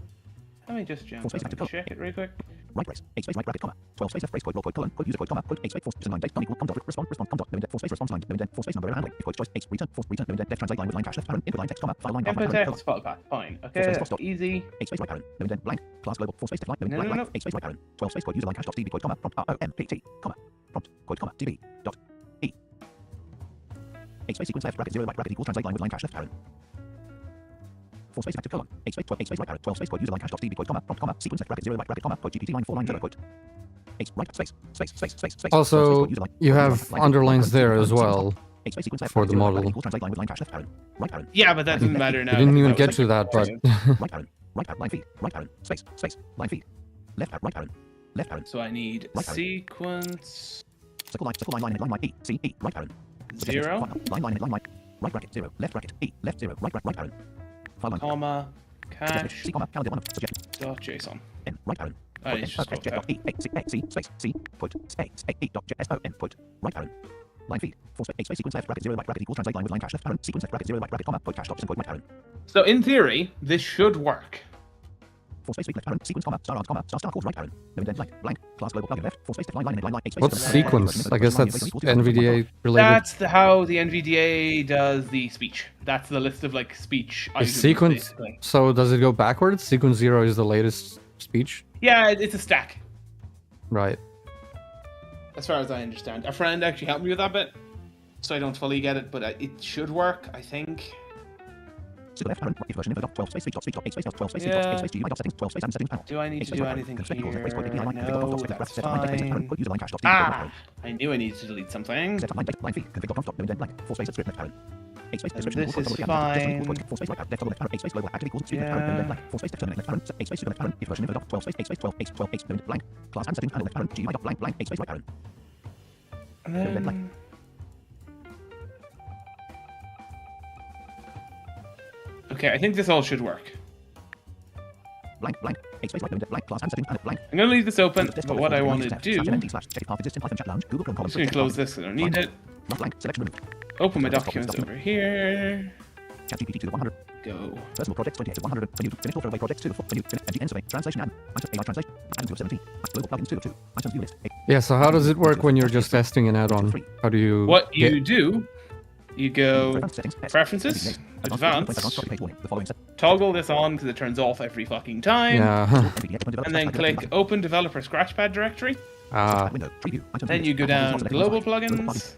Let me just jump Full space up active and color. check it real quick. Right brace, 8 space right bracket, comma, 12 space F brace, quote, roll, quote, colon, quote, user, quote, comma, quote, 8 space, 4 space, 9 date, done equal, com, dot, response, com, dot, no indent, 4 space, response line, no indent, 4 space, number, error handling, if quote, choice, 8, return, 4, return, no indent, def, translate line with line dash, left parent, input line text, comma, file line, Input parent, text, file path. Fine. Okay, space, that's stop. easy. 8 space right parent, no indent, blank, class global, 4 space left line, no No, blank, no, blank, 8 space right parent, 12 space, quote, user line cache dot db, quote, comma, prompt, ROMPT, comma, prompt, quote, comma, db, dot, e. 8 space sequence left bracket, 0 right bracket equals translate line with line cache left parent. 4 space active colon, 8 space, 12, 8 space right parent, 12 space, quote, user line cache dot db, quote, comma, prompt, comma, sequence left bracket, 0 right bracket, comma, quote, GPT line 4 line 0, quote. 8 right space, space, space, space, space. Also, you have underlines there as well for the model. Yeah, but that doesn't matter now. You didn't even because get to that, but Right parent, line feed, right parent, space, space, line feed. Left parent, left parent. So I need Right parent. sequence Circle line, E, C, E, right parent. 0, Line, right bracket, 0, left bracket, E, left 0, right parent. File line. comma, cache, C, comma, calendar 1, suggestion, dot JSON. N, right parent. I need to just Jet dot E, C, space, C, put, space, E, dot, S, O, N, put, right parent. Line feed, 4 space, 8 space, sequence left bracket, 0, right bracket, equals translate line with line cache left parent, sequence left bracket, 0, right bracket, comma, put cache, quote, right parent. So in theory, this should work. 4 space, left parent, sequence, comma, star course, right parent. No indent, blank, class global plugin left, 4 space, line, 8 space. what's sequence? I guess that's NVDA related. That's how the NVDA does the speech. That's the list of like speech Is items. sequence, basically. so does it go backwards? Sequence 0 is the latest speech? Yeah, it's a stack, Right. as far as I understand. A friend actually helped me with that bit, so I don't fully get it, but it should work, I think. Super left parent, if version info dot 12 space, dot 8 space, 12 space, Yeah. dot 8 space, GUI dot settings, 12 space, and settings panel. Do I need to do anything here? No, that's fine. fine. User line cache dot Ah, I knew I needed to delete something. Set line feed, config dot no indent, blank, 4 space, script left parent. 8 space, And description, this is fine. 4 space, right parent, left toggle left parent, 8 space, global, active equals, script left parent, no indent, blank, 4 space, terminate left parent, 8 space, super left parent, if version info dot 12 space, 8 space, 12, 8, 12, 8, no indent, blank, class and settings panel left parent, GUI dot blank, 8 space, right parent. And No indent, then... Okay, I think this all should work. Blank, 8 space, right, no indent, blank, class and settings panel, blank. I'm gonna leave this open, but what I want to do... I'm I'm just gonna close this, I don't need it. Blank, selection removed. Open my documents over here. ChatGPT 2 to 100. Go. Personal projects 28 to 100. Menu. Finish all throwaway projects 2 to 4. Menu. MGN survey. Translation and. AI translation. Items 2 of 17. Global plugins 2 of 2. Items view list. Yeah, so how does it work when you're just testing an add-on? How do you What get... you do, you go Settings. Preferences, Advanced, The following set. toggle this on because it turns off every fucking time, Yeah. and then click Open Developer Scratchpad Directory. Window. Preview. Items Then view you go list. down Items Global plugins. Plugins.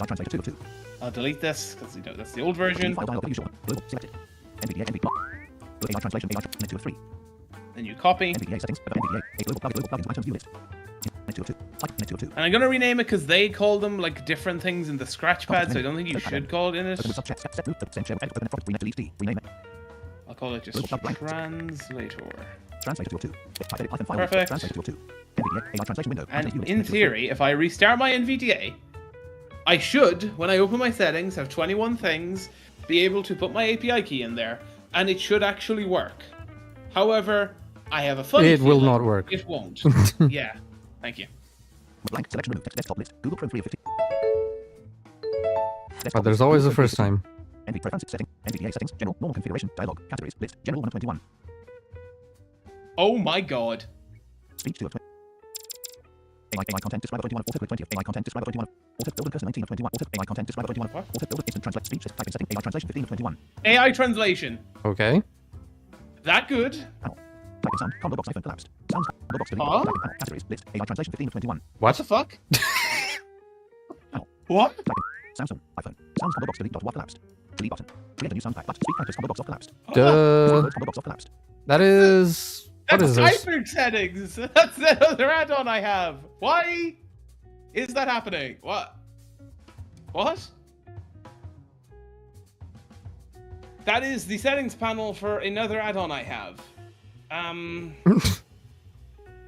AI translator 2 of 2. I'll delete this because that's the old version. File dialog. Usual. Global. Selected. NVDA. NVDA. AI translation. AI 2 of 3. Then you copy, NVDA settings. NVDA. Global plugins. Items view list. 2 of 2. Net 2 of 2. and I'm gonna rename it because they call them like different things in the Scratchpad, so I don't think you should call it in it. Open with subchat. Set move. Send share. Open front. Rename. Delete D. Rename it. I'll call it just Translator. Translator 2 of 2. Type edit. File. Perfect. Translator 2 of 2. NVDA. AI translation window. And View list. in theory, if I restart my NVDA, I should, when I open my settings, have 21 things, be able to put my API key in there, and it should actually work. However, I have a funny It will feeling not work. It won't. Yeah, thank you. Blank selection removed. Desktop list. Google Chrome 3 of 50. But there's always a first time. NV preferences setting. NVDA settings. General. Normal configuration. Dialog. Categories. List. General 1 of 21. Oh my god. Speech 2 of 20. AI content describe 21 of auto 20 of AI content describe 21 auto builder cursor 19 of 21 auto AI content describe 21 What? auto builder instant translate speech type in setting AI translation 15 of 21 AI translation. Okay. That good? panel type in sound combo box iPhone collapsed sounds combo box delete Huh? type in panel categories list AI translation 15 of 21 What? The fuck? panel What? type in Samsung iPhone sounds combo box delete dot what collapsed delete button create a new sound pack but speak characters combo box off collapsed Duh. combo box off collapsed That is... What That's is this? typing settings. That's the other add-on I have. Why is that happening? What? What? That is the settings panel for another add-on I have.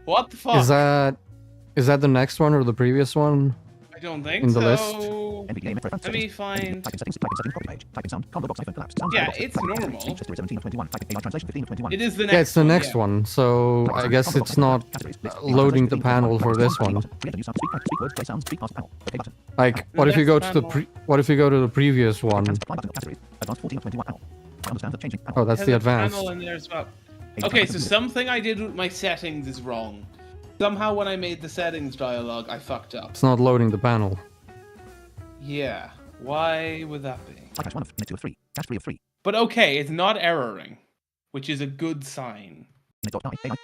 What the fuck? Is that the next one or the previous one? I don't think in the so. list? NVDA preference Let me settings. find. type in settings copy page type in sound combo box iPhone collapsed sound Yeah, combo box, it's type in normal. speech history 17 of 21 type in AI translation 15 of 21 It is the next. Yeah, it's the next yeah. one, so I guess it's not loading the panel for this one. create a new sound speak words play sounds speak past panel okay button Like, what if you go to the Next what if you go to the previous one? apply button categories advanced 14 of 21 panel I understand that changing panel. Oh, that's Has the a advanced. panel in there as well. Age Okay, trans so muted. something I did with my settings is wrong. Somehow when I made the settings dialog, I fucked up. It's not loading the panel. Yeah. Why would that be? Cache 1 of 2 of 3. Cache 3 of 3. But okay, it's not erroring, which is a good sign.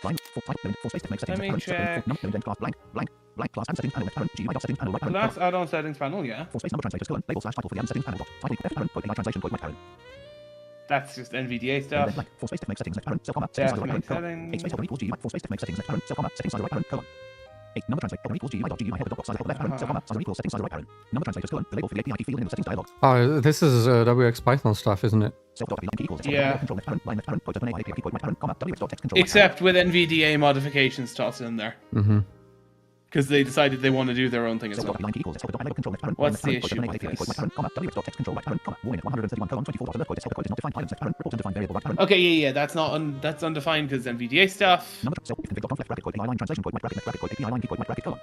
Line 4 type limit 4 space make settings Let me parent check. number limit class blank class and settings panel left parent GUI settings panel right parent Class add-on settings panel, yeah. 4 space number translators colon label slash title for the settings panel dot title F parent code AI translation code right parent That's just NVDA then stuff. blank 4 space make settings left parent cell comma settings size right Definitely parent colon 8 space open equals GUI 4 space make settings left parent cell comma settings size right parent colon 8 number translate open equals GUI dot GUI helper dot box size helper left parent cell comma size equals settings size right parent number translators colon the label for the API key field in the settings dialog Oh, this is WX Python stuff, isn't it? self dot line key equals Yeah. control left parent line left parent code open AI API key code right parent comma WX dot text control right Except with NVDA modifications tossed in there. Mm-hmm. Because they decided they want to do their own thing as self well. dot line key equals self dot label control left parent What's line the left issue parent code with open AI API key code this? right parent comma WX dot text control right parent comma warning at 131:24 the code is not defined items left parent report undefined variable right parent Okay, yeah, that's not that's undefined because NVDA stuff. number self config dot conf left bracket code AI line translation code right bracket left bracket code API line key code right bracket colon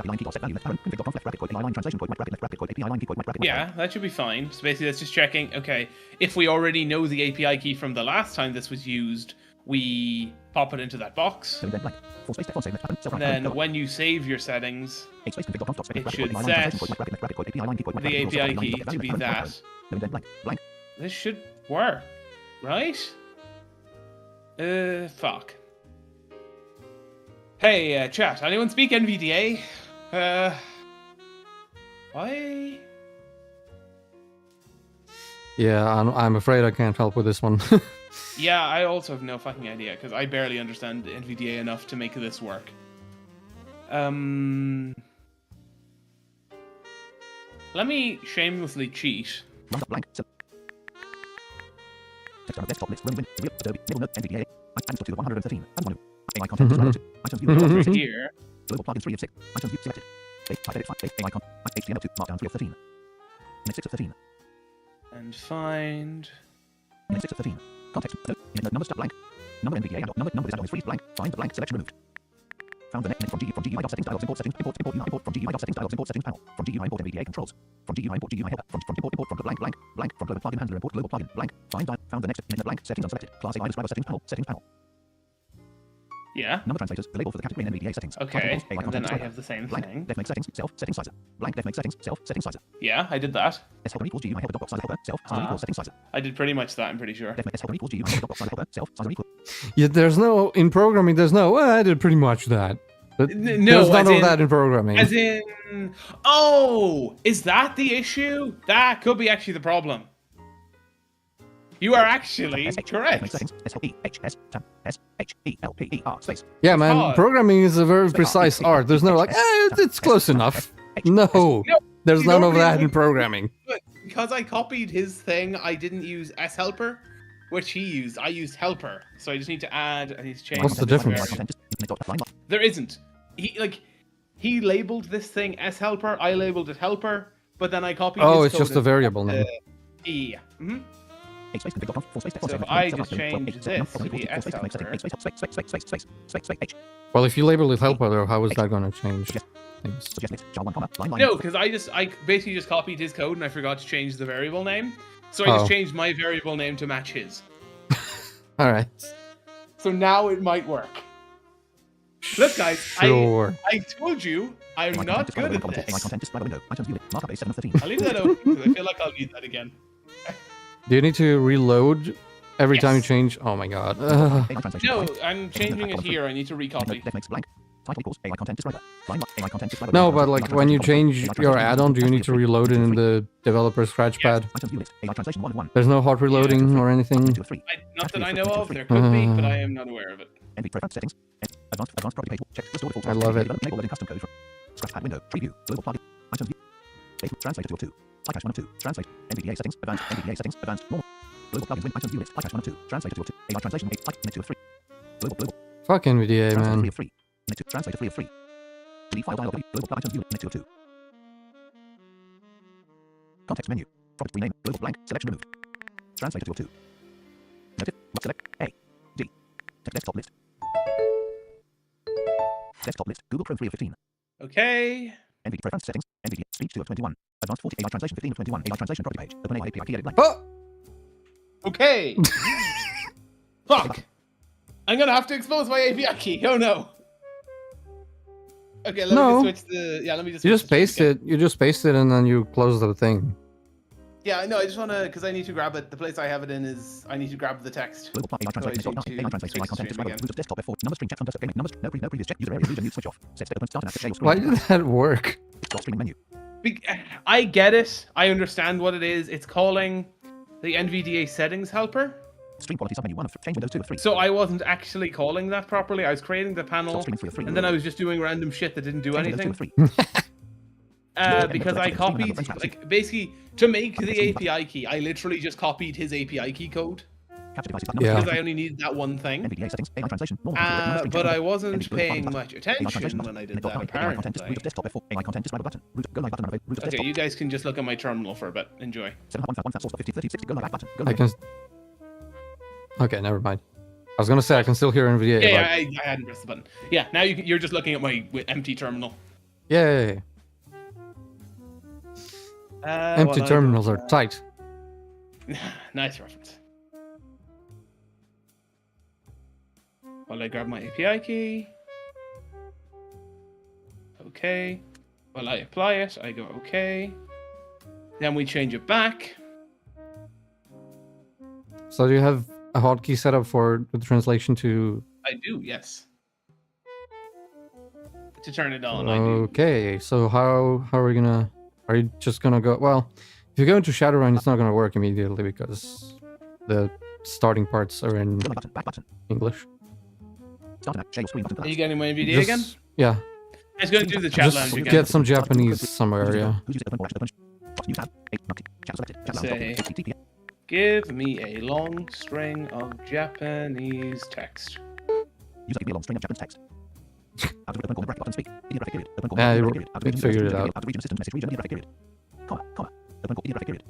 line key dot set value left parent config dot conf left bracket code AI line translation code right bracket left bracket code API line key code right bracket Yeah, that should be fine. So basically, that's just checking. Okay, if we already know the API key from the last time this was used, we pop it into that box. then blank 4 space save left parent self And right then parent when you save your settings, 8 space config dot conf dot spec it bracket should code AI line set translation code right bracket left bracket code API line key code right the bracket code API self key dot to line be left parent that. then blank This should work, right? Fuck. Hey, chat, anyone speak NVDA? Why? Yeah, I'm afraid I can't help with this one. Yeah, I also have no fucking idea, because I barely understand NVDA enough to make this work. Let me shamelessly cheat. Round up blank text on desktop list room win Adobe middle note NVDA items to 113 and 1 AI content is items view Over Mhm. here. global plugin 3 of 6 items view selected type edit 5 AI content HTML 2 markdown 3 of 13 index 6 of 13 And find... index 6 of 13 context number step blank number NVDA and number is add-on is freeze blank find the blank selection removed found the next from GUI dot settings dialogs import settings import from GUI dot settings dialogs import settings panel from GUI import NVDA controls from GUI import GUI helper from import from the blank from global plugin handler import global plugin blank found the next in the blank settings unselected class AI describer settings panel Yeah. number translators the label for the category in NVDA settings Okay, AI and then content I describer. have the same blank thing. left make settings self setting sizer blank left make settings self setting sizer Yeah, I did that. S helper equals GUI helper dot box size helper self sizer equals setting sizer I did pretty much that, I'm pretty sure. left make S helper equals GUI helper dot box size helper self sizer equals Yeah, there's no in programming. There's no. Well, I did pretty much that. But No, there's none as of in- that in programming. As in... Oh! Is that the issue? That could be actually the problem. You are actually left make correct. settings S L E H S tab S H E L P E R space Yeah, man. Because- Programming is a very precise art. There's no like, it's close enough. No, No, there's you none don't of that really- in programming. But because I copied his thing, I didn't use S helper, which he used. I used helper, so I just need to add. I need to change. What's the difference? There isn't. He labeled this thing S helper. I labeled it helper, but then I copied. Oh, his it's just code a variable name. Yeah. Mhm. So if I just change this to be S helper. Well, if you label it helper, though, how is that going to change things? No, because I basically just copied his code and I forgot to change the variable name, so I just Oh. changed my variable name to match his. All right. So now it might work. Look, guys, Sure. I told you I'm not good at this. I'll I'll leave that open because I feel like I'll need that again. Do you need to reload every time you Yes. change? Oh my god. No, I'm changing it here. I need to recopy. No, but like when you change your add-on, do you need to reload it in the developer scratchpad? There's no hot reloading or anything? Not that I know of. There could be, but I am not aware of it. Settings. Advanced property page. Check restore default. I love it. Enable loading custom code from scratchpad window. Preview. Global plugin. Items view. Translator 2 of 2. Cache 1 of 2. Translate. NVDA settings. Advanced. NVDA settings. Advanced. Normal. Global plugins. Win. Items view list. Cache 1 of 2. Translator 2 of 2. AI translation 8. Init 2 of 3. Global. Fuck NVDA, Translator 3 man. of 3. Init 2. Translator 3 of 3. Delete file dialog. Global plug items view. Init 2 of 2. Context menu. Property rename. Global blank. Selection removed. Translator 2 of 2. Noted. Select A. D. Text desktop list. Desktop list. Google Chrome 3 of 15. Okay. NVDA preference settings. NVDA speech 2 of 21. Advanced 40 AI translation 15 of 21. AI translation property page. Open AI API key edit blank. Oh! Okay. Fuck. I'm gonna have to expose my API key. Oh no. Okay, let No. me just switch the. Yeah, let me just. You switch just the paste stream it. You just paste it and then you close the thing. again. Yeah, I know. I just wanna, because I need to grab it. The place I have it in is I need to grab the text. Global plot AI translate So I AI need to translate AI switch content stream describe again. root of desktop F4 number string chat Thunderstep Gaming numbers no previous check user area region mute switch off set state open start and share your screen. Why did that work? Stop streaming menu. I get it. I understand what it is. It's calling the NVDA settings helper. Stream quality submenu 1 of change windows 2 of 3. So I wasn't actually calling that properly. I was creating the Stop panel, streaming 3 of 3. and then I was just doing random shit that didn't do Change windows 2 anything. of 3. Because I copied, like, basically, to make the API key, I literally just copied his API key code. Capture devices Yeah. Because I only needed that one thing. NVDA settings AI translation normal number string But chat I wasn't NVDA paying button. much AI attention translation when I did button. that, AI content is root apparently. of desktop F4 AI content describe button root go live button root of Okay, desktop you guys can just look at my terminal for a bit. Enjoy. 7.1 source 50 30 60 go live back button go I live. can. Okay, never mind. I was gonna say I can still hear NVDA. Yeah, but... I hadn't pressed the button. Yeah, now you're just looking at my empty terminal. Yeah. Empty well, terminals are tight. Nice reference. While I grab my API key. Okay. While I apply it, I go okay. Then we change it back. So do you have a hotkey set up for the translation to? I do, yes. To turn it on, I do. Okay, so how are we gonna? Are you just gonna go? Well, if you go into Shadowrun, it's not gonna work immediately because the starting parts are in Go live button back button. English. Start and share your screen button. Are you getting my NVDA again? Yeah. I was going to do the chat lounge Just again. get some Japanese somewhere. Yeah. Who's using open or action open? New tab. 8 chat selected. Chat lounge Say- HTTP. Give me a long string of Japanese text. User give me a long string of Japanese text. Out of open colon bracket button speak. Idiot graphic period. Open Yeah, colon you bracket period. Out of region figured it period. out. Out of region systems message region idiot graphic period. Comma comma. Open colon idiot graphic period.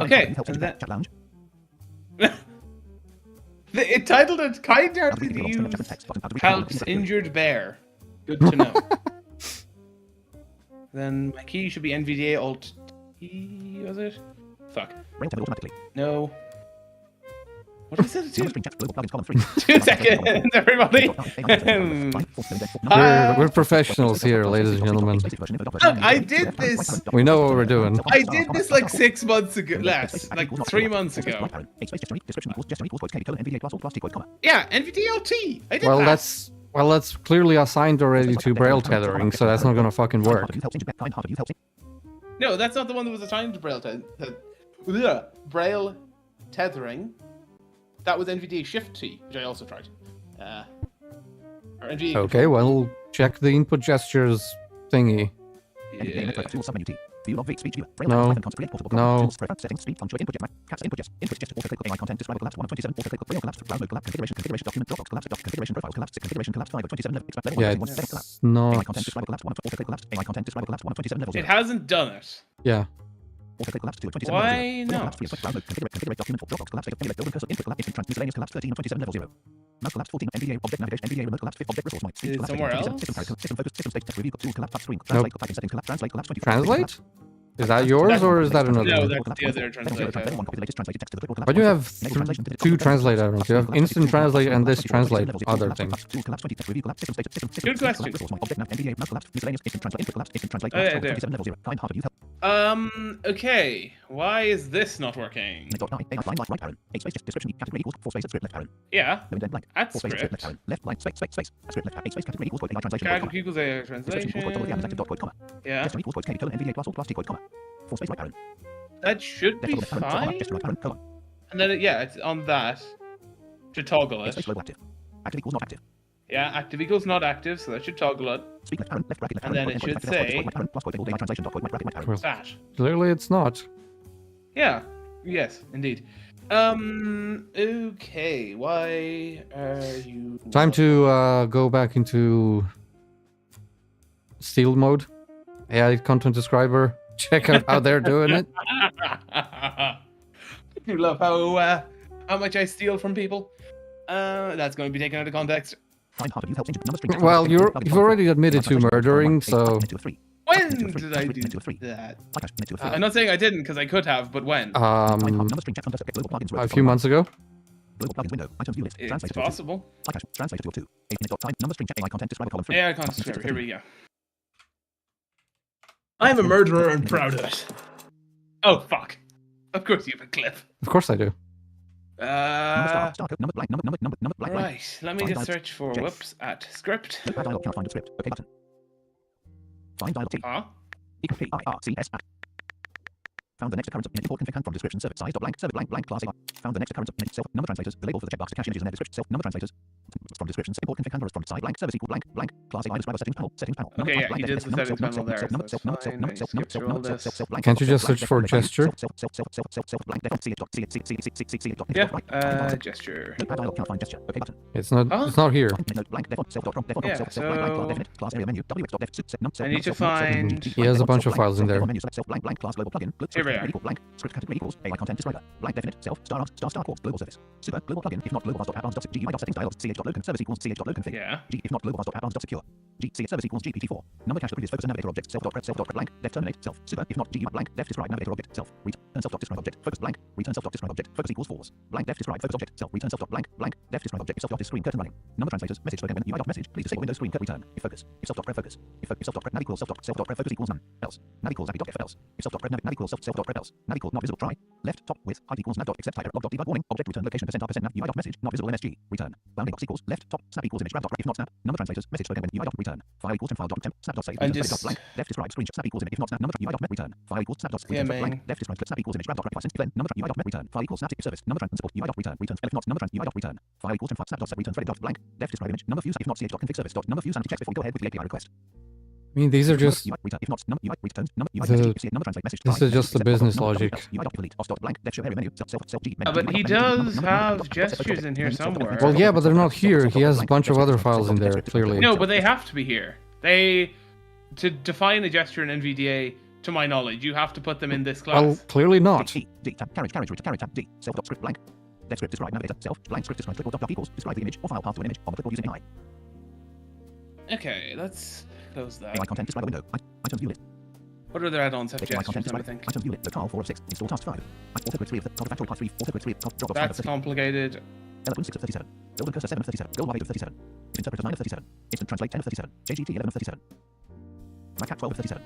Okay, Help and change that- chat lounge. It titled it kind Out of hearted region give me a long string of use Japanese text. Button out of region colon helps idiot graphic period. injured bear. Good to know. Then my key should be NVDA Alt T, was it? Fuck. Braille tab automatically. No. What did I say Normal to string chat global plugins column 3. 2 seconds, everybody. We're professionals here, ladies and gentlemen. I did this. We know what we're doing. I did this like 6 months ago, less, like 3 months ago. Yeah, NVDA Alt T. I did Well, that. that's clearly assigned already to Braille tethering, so that's not gonna fucking work. No, that's not the one that was assigned to Braille tethering. That was NVDA Shift T, which I also tried. Or NVDA Okay, well, check the input gestures thingy. No. No. Yeah, it's not. It hasn't done it. Yeah. Why not? Is it somewhere else? Translate? Is that yours or is that another No, one? that's the other translator. But you have two translate items. You have instant translate and this translate other thing. Good question. Okay. Why is this not working? Yeah. At script. Character equals a translation. Yeah. That should be fine. And then, yeah, it's on that to toggle it. Active equals not active. Yeah, active equals not active, so that should toggle it. Speak left parent, left bracket, left And then it should say that. Clearly it's not. Yeah. Yes, indeed. Okay. Why are you? Time to go back into Steel mode. AI content describer. Check out how they're doing it. I do love how much I steal from people. That's going to be taken out of context. Well, you've already admitted to murdering, so Why When Into a three. did I Into do a three. that? Fly cache into a three. I'm not saying I didn't, because I could have, but when? Number string chat Thunderstep global plugins row a of few column months ago. Global plugins window. Items view list. It's Translator tool 2. possible. Fly cache. Translator tool 2. 8 minute time. Number string chat AI content describer column 3. AI content describer. Here we go. I'm a murderer and proud of it. Oh fuck! Of course you have a clip. Of course I do. Number star. Star code. Number blank. Number blank. Blank. Right. Let me Find just dialog. search for J. whoops at script. Notepad dialog. Cannot find the script. OK button. Find dialog T. Huh? Equal PIRCS at. Found the next occurrence of import config from description service size dot blank server blank class A. Found the next occurrence of self number translators. The label for the checkbox to cache images in their description. Self number translators. From description import config from side blank service equal blank class A describer settings panel Okay, yeah, he did the settings panel there. So that's fine. I skipped through all this. Can't you just search for gesture? Yeah. Gesture. Notepad dialog cannot find gesture. OK button. It's not. Huh? It's not here. Note blank default self dot prompt default Yeah, self self blank so- definite class area menu wx.def I need to find- He has a bunch of files in there. Menu select self blank class global plugin Here we are. equal blank script category equals AI content describer blank definite self star course global service super global plugin if not global GUI settings dialog ch.local service equals ch.loconfig Yeah. G if not global secure G ch service equals GPT4 number cache the previous focus and navigator object self blank def terminate self super if not GUI blank def describe navigator object self return self describe object focus blank return self describe object focus equals false blank def describe focus object self return self blank def describe object if self screen curtain running number translators message spoken UI message please disable Windows screen return if focus if self focus if self nav equals self focus equals none else nav equals nav else if self nav equals self else nav equals not visible try left top with height equals nav except type log debug warning object return location %% nav UI message not visible MSG return bounding box equals left top snap equals image grab if not snap number translators message spoken UI return file equals file temp snap save I'm return just- blank left describe screenshot snap equals image if not snap number UI return file equals snap Yeah, blank man. left describe snap equals image grab license then number UI return file equals snap service number support UI return returns if not number UI return file equals snap return threaded blank left describe image number views if not ch.config service number views sanity checks before you go ahead with the API request. I mean, these are just. Return if not number UI returns number UI The- message number translate message. This is just the business logic. UI delete off dot blank left show area menu self G Yeah, but he does have gestures in here somewhere. Well, yeah, but they're not here. He has a bunch of other files in there, clearly. No, but they have to be here. To define a gesture in NVDA, to my knowledge, you have to put them in this class. Well, clearly not. D tab carriage tab D self dot script blank left script describe navigator self blank script describe clipboard dot equals describe the image or file path to an image on the clipboard using AI. Okay, let's close that. AI content describer window. Items view list. What other add-ons have AI content gestures, let me describer. think? Items view list. Locale 4 of 6. Install task 5. Autocorrect 3 of the top factory part 3. Autocorrect 3 of top drop of 5 of That's 30. complicated. Eloquent 6 of 37. Golden cursor 7 of 37. Gold wide of 37. Interpreter 9 of 37. Instant translate 10 of 37. JGT 11 of 37. Macat 12 of 37.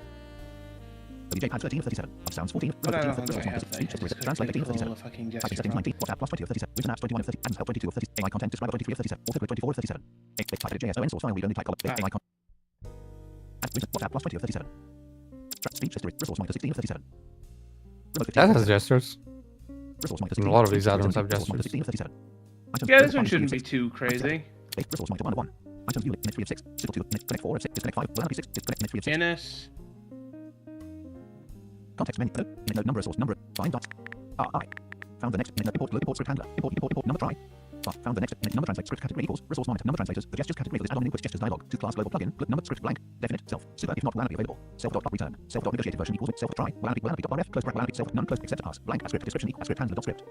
WJ pad 13 of 37. Up sounds 14 of What 32 of add-ons do I 37. have? Speech translate 18 of 37. Fucking Typing gesture settings font. 19. WhatsApp plus 20 of 37. Written apps 21 of 30. Adams help 22 of 30. AI content describer 23 of 37. Autocorrect 24 of 37. Type it JSON source file read only type column. AI content. WhatsApp plus 20 of 37. Speech history. Resource monitor 16 of 37. Remote 15 That of has 37. gestures. Resource monitor And 16. a lot of these Resource add-ons have monitor gestures. 16 of 37. Items Yeah, this view one list. shouldn't be too crazy. Resource monitor 1 of 1. Items view list. Minute 3 of 6. Signal 2. Connect 4 of 6. Disconnect 5. Line 6. Disconnect minute 3 of 6. In it. Context menu. Node number resource number. Find dots. I. Found the next import script handler. Import number try. Found the next number translate script category equals resource monitor number translators. The gestures category for this add-on inputs gestures dialog. To class global plugin. Number script blank. Definite self. Super if not WANAPI available. Self dot return. Self dot negotiated version equals self try. WANAPI dot ref close bracket WANAPI self none close except pass blank script description equals script handler dot script.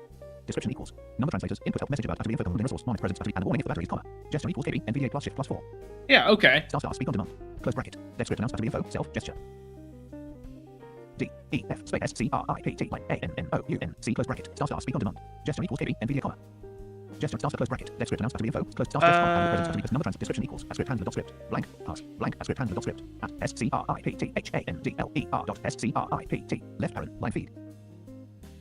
Description equals number translators input help message about battery info in resource monitor presence battery and warning if the battery is comma. Gesture equals KB NVDA plus shift plus 4. Yeah, okay. Star speak on demand. Close bracket. Dev script announce battery info self gesture. D E F space S C R I P T Y A N N O U N C close bracket. Star speak on demand. Gesture equals KB NVDA comma. Gesture star close bracket. Dev script announce battery info close star number trans description equals script handler dot script blank pass blank script handler dot script at S C R I P T H A N D L E R dot S C R I P T left parent line feed.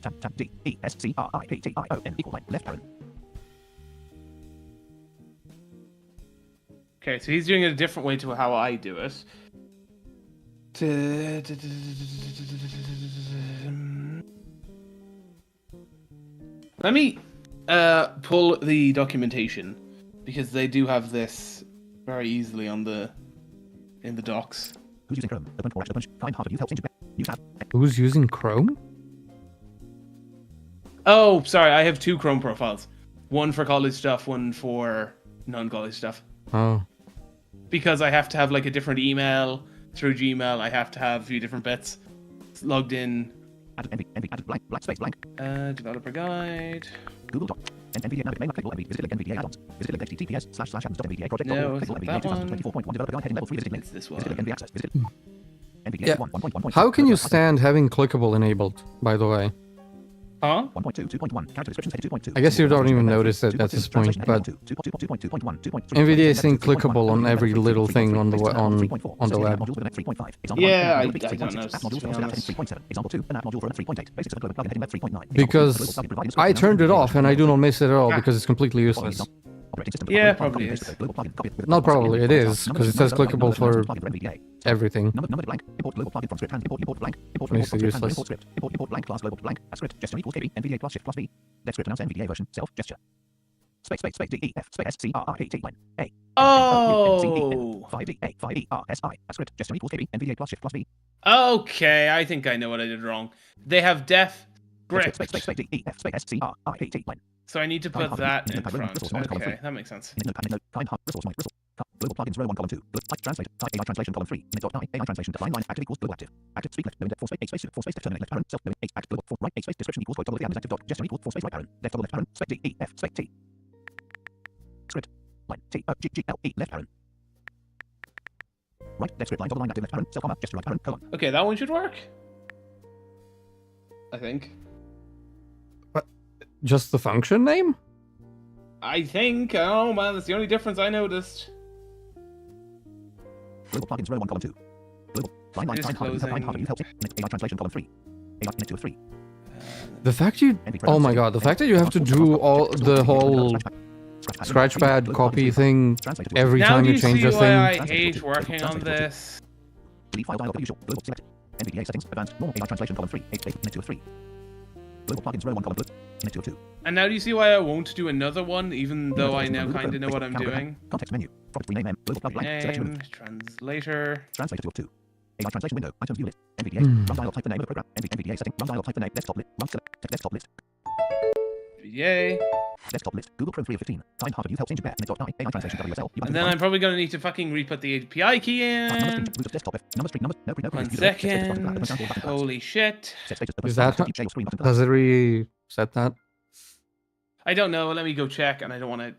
Tab D E S C R I P T I O N equal line left parent. Okay, so he's doing it a different way to how I do it. Let me pull the documentation because they do have this very easily on in the docs. Who's using Chrome? Open or open. Find hard to use helps into use tab. Who's using Chrome? Oh, sorry, I have two Chrome profiles. One for college stuff, one for non-college stuff. Oh. Because I have to have like a different email through Gmail. I have to have a few different bits. It's logged in. Added added blank space blank. Developer guide. Google Doc. NVDA navigate main clickable NVDA. Visit link NVDA add-ons. Visit link https//addons.nvda project. No, it's clickable not NVDA that one. 24.1 developer guide heading level 3. Visit link. It's this Visit link one. NV access. Visit NVDA Yeah. 1.1.1. How can you stand having clickable enabled, by the way? Huh? 1.2, 2.1, character descriptions, heading 2.2. I guess you don't even notice it at this point, but NVDA is saying clickable on every little thing on the web. Yeah, I don't know, to be honest. Example 2, an app module for Web 3.8. Basics of global plugin heading Web 3.9. Because I turned it off and I do not miss it at all because it's completely useless. Yeah, probably is. Not probably, it is, because it says clickable for everything. Number blank. Import global plugin from script and import blank. Import Makes it useless. import script. Import blank class global blank. At script gesture equals KB. NVDA plus shift plus V. Let script announce NVDA version. Self gesture. Space D E F space S C R R A T N A. Oh. 5D A 5E R S I. At script gesture equals KB. NVDA plus shift plus V. Okay, I think I know what I did wrong. They have def grip. Space D E F space S C R R A T N. So I need to put that in front. Okay, that makes sense. Global plugins row 1 column 2. Type translation. Type AI translation column 3. Init dot AI translation. Line active equals global active. Active speak left. No index 4 space 4 space terminate left parent. Self no 8 act global 4 right 8 space description equals toggle the active dot gesture equals 4 space right parent. Left toggle left parent. Spec D E F spec T. Script. Line T O G G L E left parent. Right left script line toggle line active left parent. Self comma gesture right parent colon. Okay, that one should work. I think. Just the function name? I think. Oh man, that's the only difference I noticed. Global plugins row 1 column 2. Global line It's time closing. AI translation column 3. AI init 2 of 3. The fact you... Oh my god, the fact that you have to do all the whole scratchpad copy thing every Now time do you you change see a why thing. I hate working on this? Delete file dialog usual. Global select. NVDA settings. Advanced. Normal AI translation column 3. H init 2 of 3. Global plugins row 1 column 2. Init 2 of 2. And now do you see why I won't do another one, even though I now kind of know what I'm doing? Context menu. Property rename M. Global plug blank. Selection Name, removed. translator. Translator 2 of 2. AI translation window. Items view list. NVDA. Run dialog type the name of the program. NVDA setting. Run dialog type the name. Desktop list. Run select. Desktop list. Yay. Desktop list. Google Chrome 3 of 15. Time hard to use help change repair. AI translation WSL. And then I'm probably going to need to fucking re-put the API key in. Root of desktop F. Number street number. No. 1 second. Holy shit. Is that... Does it reset that? I don't know. Let me go check, and I don't want to...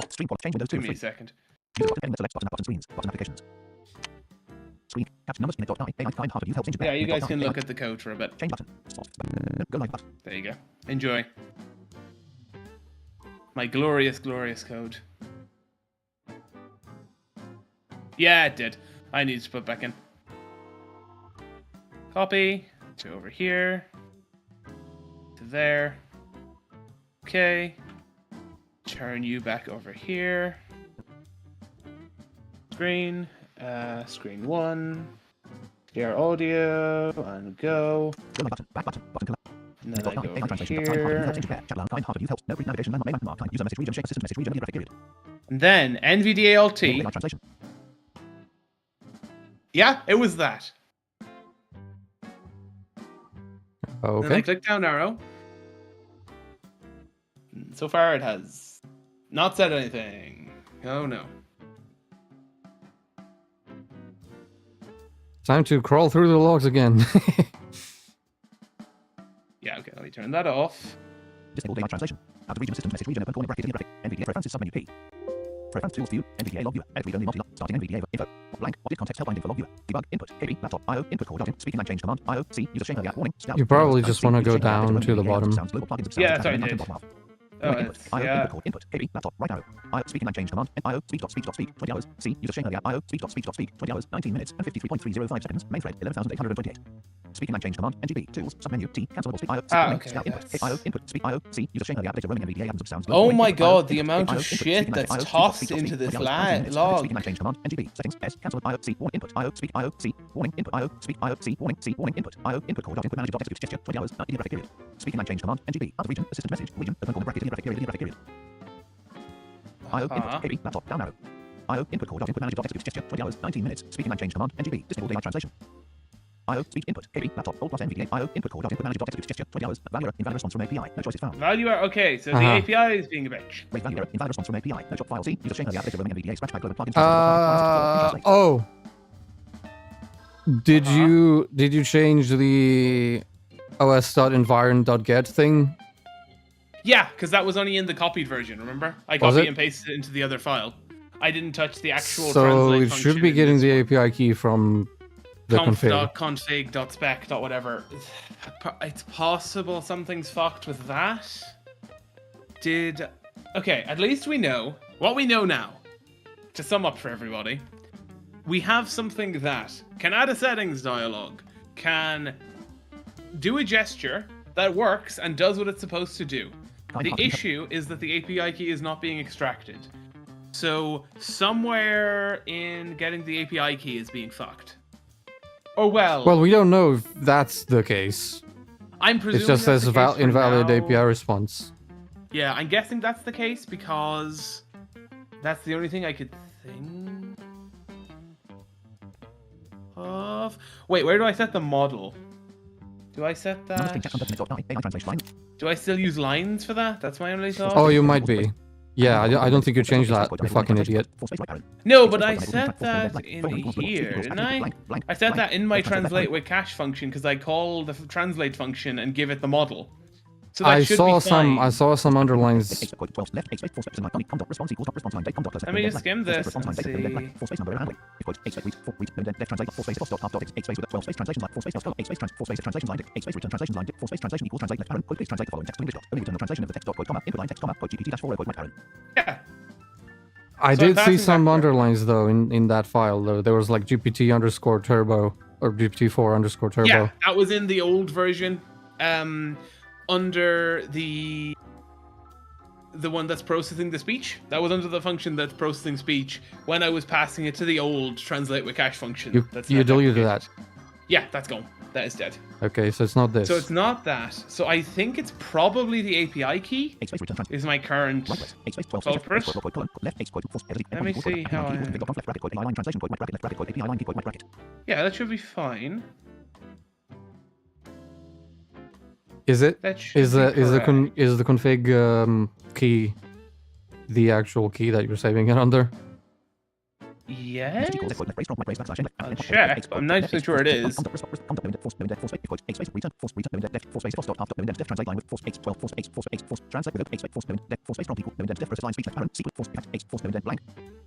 Stream quality. Change windows 2 Give of me 3. a second. User button select button screens. Button applications. Screen. Caption numbers. AI time hard to use help change repair. Yeah, you guys can look at the code for a bit. Change button. Stop. Go live button. There you go. Enjoy. My glorious, glorious code. Yeah, it did. I need to put back in. Copy. To over here. To there. Okay. Turn you back over here. Screen. Screen 1. Clear audio. And go. Go live button. Back button. Button collapse. And then I go over here. Time hard to use help. No navigation. Mark time. User message region. Shake system message region. Graphic period. And then NVDA Alt-T. AI translation. Yeah, it was that. Then I Okay. click down arrow. So far it has not said anything. Oh no. Time to crawl through the logs again. Yeah, okay, let me turn that off. Disable AI translation. Add the region systems message region. Open corner bracket. NVDA preferences submenu P. Preference tools view. NVDA log viewer. Edit read only multi starting NVDA info. Blank. Object context help binding for log viewer. Debug input. KB laptop. IO input core dot speaking and change command. IO C user Shane earlier warning. You probably just want to go down to the bottom. Yeah, that's what I did. Oh, Input. it's, IO yeah. input code input. KB laptop right arrow. IO speaking and change command. IO speech dot speech dot speak 20 hours. C user Shane earlier. IO speech dot speech dot speak 20 hours 19 minutes and 53.305 seconds. Main thread 11,828. Speaking and change command. NGB tools submenu T cancelable speak IO. Okay, Scout input. that's- IO input speak IO C user Shane earlier update roaming NVDA items of sounds. Oh my IO, god, the input, amount IO, of input, shit speaking and that's IO, speech, tossed speech, into speak, this 20 hours, 19 minutes, log. Speaking and change command. NGB settings S cancel IO C warning input IO speak IO C warning input IO speak IO C warning input IO input core dot input manager dot text gesture 20 hours idiot graphic period. Speaking and change command. NGB other region assistant message region open corner bracket idiot graphic period. IO input KB laptop down arrow. IO input core dot input manager dot text gesture 20 hours 19 minutes. Speaking and change command. NGB disable AI translation. IO speech input KB laptop old plus NVDA IO input core dot input manager dot text gesture 20 hours value error invalid response from API no choice is found. Value error, okay, so the Uh-huh. API is being a bitch. Rate value error invalid response from API no shop file C user Shane earlier update roaming NVDA scratch pack global plugins. Oh. Did you change the os.environ.get thing? Yeah, because that was only in the copied version, remember? I Was copied it? and pasted it into the other file. I didn't touch the actual So translate it should function be in getting this the one. API key from The config. conf.config.spec.whatever. It's possible something's fucked with that. Okay, at least we know what we know now. To sum up for everybody, we have something that can add a settings dialog, can do a gesture that works and does what it's supposed to do. The issue is that the API key is not being extracted. So somewhere in getting the API key is being fucked. Or Well, we don't know if that's the case. I'm presuming It just that's says the case for invalid now. API response. Yeah, I'm guessing that's the case because that's the only thing I could think of. Wait, where do I set the model? Do I set that? Do I still use lines for that? That's my only thought. Oh, you might be. Yeah, I don't think you changed that, you fucking idiot. No, but I set that in here, didn't I? I set that in my translate with cache function because I call the translate function and give it the model. So that I should saw be fine. some underlines. Let me just skim this and see. Yeah. I So did that's see some exactly- underlines though in that file though. There was like GPT_turbo or GPT4_turbo. Yeah, that was in the old version. Under the one that's processing the speech. That was under the function that's processing speech when I was passing it to the old translate with cache function. You deleted that. Yeah, that's gone. That is dead. Okay, so it's not this. So it's not that. So I think it's probably the API key is my current culprit. Let me see how Yeah, that should be fine. Is it? That should Is be the config key the actual key that you're saving it under? Yes? I'll check, but I'm not so sure it is.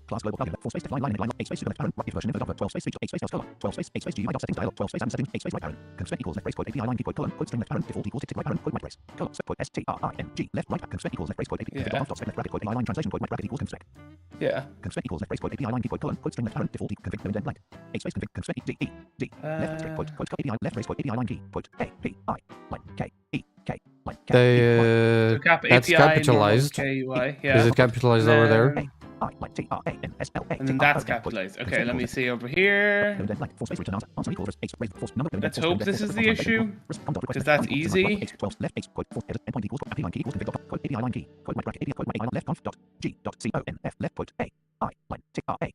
Class global plugin left 4 space line line line 8 space to connect parent rocket version info 12 space 8 space color 12 space 8 space GUI dot setting dialog 12 space and settings 8 space right parent constraint equals left brace code API line key code colon code string left parent default equals tick right parent code right brace color set code string left right constraint equals left brace code API dot spec left bracket code API line translation code right bracket equals constraint Yeah. constraint equals left brace code API line key code colon code string left parent default config limit blank 8 space config constraint D left straight code API left brace code API line key code A P I line K E K line K So that's API, capitalized. KUI, yeah. Is it capitalized over there? I like T R A N S L A And then that's capitalized. Okay, let me see over here. Let's hope this is the issue, because that's easy.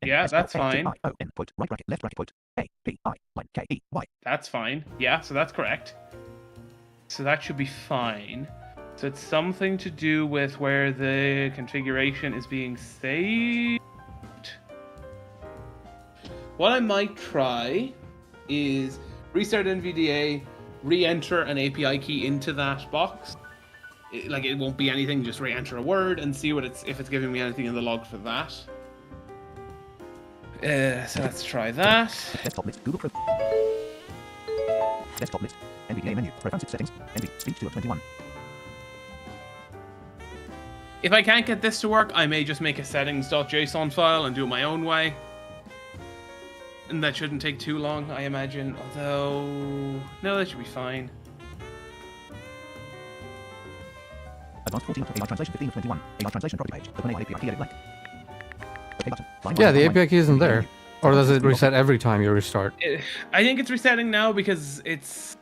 Yeah, that's fine. That's fine. Yeah, so that's correct. So that should be fine. So it's something to do with where the configuration is being saved. What I might try is restart NVDA, re-enter an API key into that box. It won't be anything, just re-enter a word and see what if it's giving me anything in the log for that. So let's try that. Desktop list, Google Chrome. Desktop list, NVDA menu, preferences settings, NV, speech 2 of 21. If I can't get this to work, I may just make a settings.json file and do it my own way. And that shouldn't take too long, I imagine. Although, no, that should be fine. Advanced 14 AI translation 15 of 21. AI translation property page. Open AI API key edit blank. OK button. Line Yeah, one, the line API key isn't there. Or does it reset every time you restart? I think it's resetting now because it's...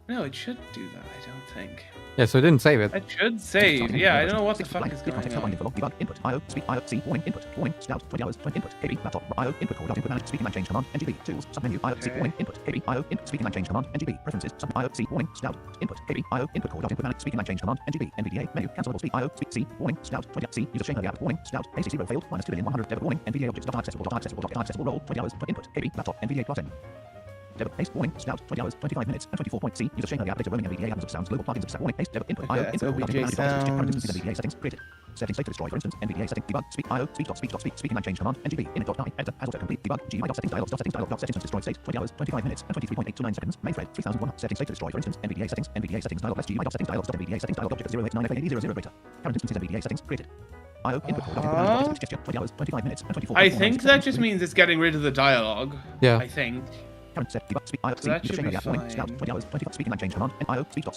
No, it should do that, I don't think. Yeah, so it didn't save it. It should save. Yeah, I don't know what the fuck is going on. Debug input IO speak IO C warning input warning scout 20 hours 20 input KB laptop IO input call input manage speaking and change command NGB tools submenu IO C warning input KB IO input speaking and change command NGB preferences sub IO C warning scout input KB IO input call input manage speaking and change command NGB NVDA menu cancelable speak IO speak C warning scout 20 C user Shane app warning scout AC row failed -2,100 debit warning NVDA objects not accessible role 20 hours input KB laptop NVDA plus N. Debit paste warning scout 20 hours 25 minutes and 24 point C user Shane update running NVDA atoms of sounds global plugins of warning paste debit input IO input NVDA settings created. Settings saved to destroy, for instance, NVDA settings, debug, speak, IO, speaking line change command, NGB, init.die, editor, as autocomplete, debug, GUI.settings, dialog, settings to destroy state, 20 hours, 25 minutes, and 23.8 to 9 seconds, main thread, 3001, settings saved to destroy, for instance, NVDA settings, dialog, GUI.settings, dialog.NVDA settings, dialog, object 089FAD00 greater. Current instances NVDA settings, created. IO, input core, gesture, 20 hours, 25 minutes, and 24. I think that just means it's getting rid of the dialogue. Yeah. I think. Current set, debug, speak, IO, So that should be warning, fine. scout, 20 hours, 25, speaking line change command, and IO, speaking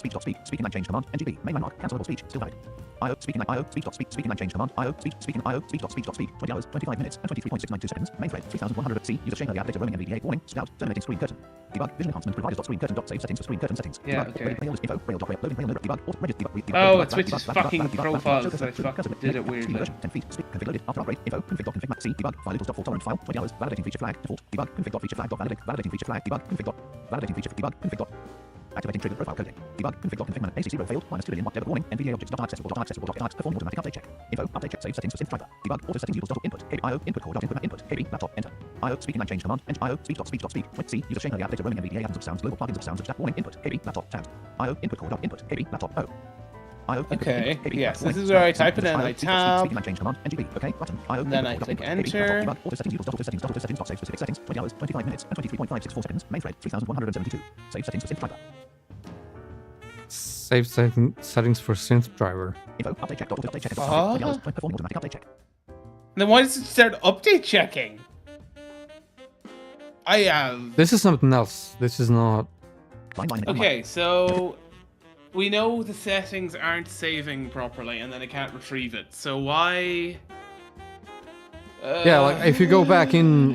line change command, NGB, main line mark, cancelable speech, still valid. IO, speaking line change command, IO, speak, 20 hours, 25 minutes, and 23.692 seconds, main thread, 3100, C, user Shane earlier updated roaming NVDA, warning, scout, terminating screen curtain. Debug, vision enhancement, providers.screen curtain, save settings for screen curtain settings. Yeah, Debug, okay. rail list info, rail, loading rail, debug, auto, register, debug, Oh, it switches fucking profiles. I fucking did it weirdly. 10 feet, speak, config loaded, after upgrade, info, config.config map, C, debug, file little fault tolerant file, 20 hours, validating feature flag, default, debug, config.feature flag, validating feature flag, debug, config. Validating feature, debug, config. Activating trigger profile coding. Debug, config man, AC0 failed, -2 billion, debug warning, NVDA objects not accessible, perform automatic update check. Info, update check, save settings for synth driver. Debug, auto settings equals input, IO, input core, input, KB, laptop, enter. IO, speaking line change command, and IO, speak, C, user Shane earlier updated roaming NVDA atoms of sounds, global plugins of sounds, warning, input, KB, laptop, tab. IO, input core, KB, laptop, O. IO, Okay, yes, this is where I type it in, I tab, speaking line change command, NGB, okay, button. IO, then I click enter. Debug, auto settings equals save specific settings, 20 hours, 25 minutes, and 23.564 seconds, main thread, 3172. Save settings for synth driver. Save settings for synth driver. Info, update check, update check, perform automatic update check. Then why does it start update checking? I have... This is something else. This is not. Okay, so we know the settings aren't saving properly and then it can't retrieve it. So why... Yeah, like if you go back in,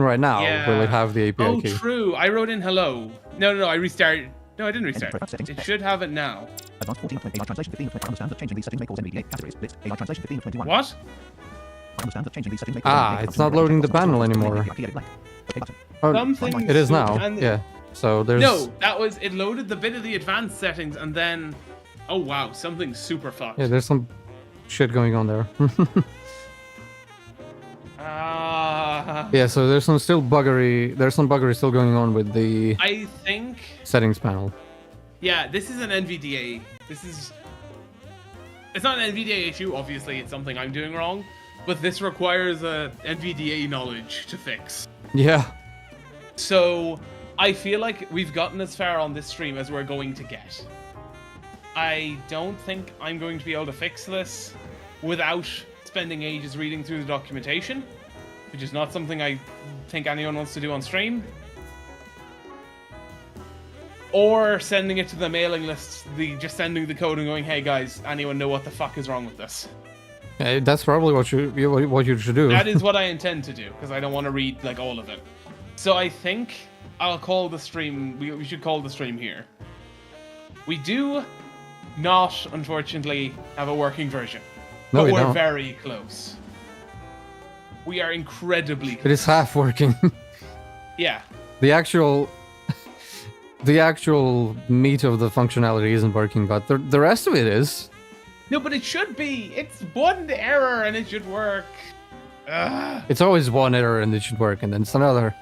right now, Yeah. will it have the API Oh, key? true. I wrote in hello. No, I restarted. No, I didn't restart. Settings. It should have it now. Advanced 14 AI translation 15 of understands that changing these settings may cause NVDA categories split. AI translation 15 of 21. What? Understands that changing these settings may cause Ah, it's not loading the panel anymore. Okay button. Oh, Something it is now. and- Yeah. So there's. No, that was... It loaded the bit of the advanced settings and then... Oh, wow. Something super fucked. Yeah, there's some shit going on there. Yeah, so there's some buggery. There's some buggery still going on with the I think... settings panel. Yeah, this is an NVDA. This is... It's not an NVDA issue, obviously. It's something I'm doing wrong. But this requires a NVDA knowledge to fix. Yeah. So, I feel like we've gotten as far on this stream as we're going to get. I don't think I'm going to be able to fix this without spending ages reading through the documentation, which is not something I think anyone wants to do on stream. Or sending it to the mailing list, just sending the code and going, hey guys, anyone know what the fuck is wrong with this? That's probably what you should do. That is what I intend to do, because I don't want to read like all of it. So I think I'll call the stream, we should call the stream here. We do not, unfortunately, have a working version. No, but we we're don't. very close. We are incredibly close. It is half working. Yeah. The actual meat of the functionality isn't working, but the rest of it is. No, but it should be. It's one error and it should work. Ugh. It's always one error and it should work, and then it's another.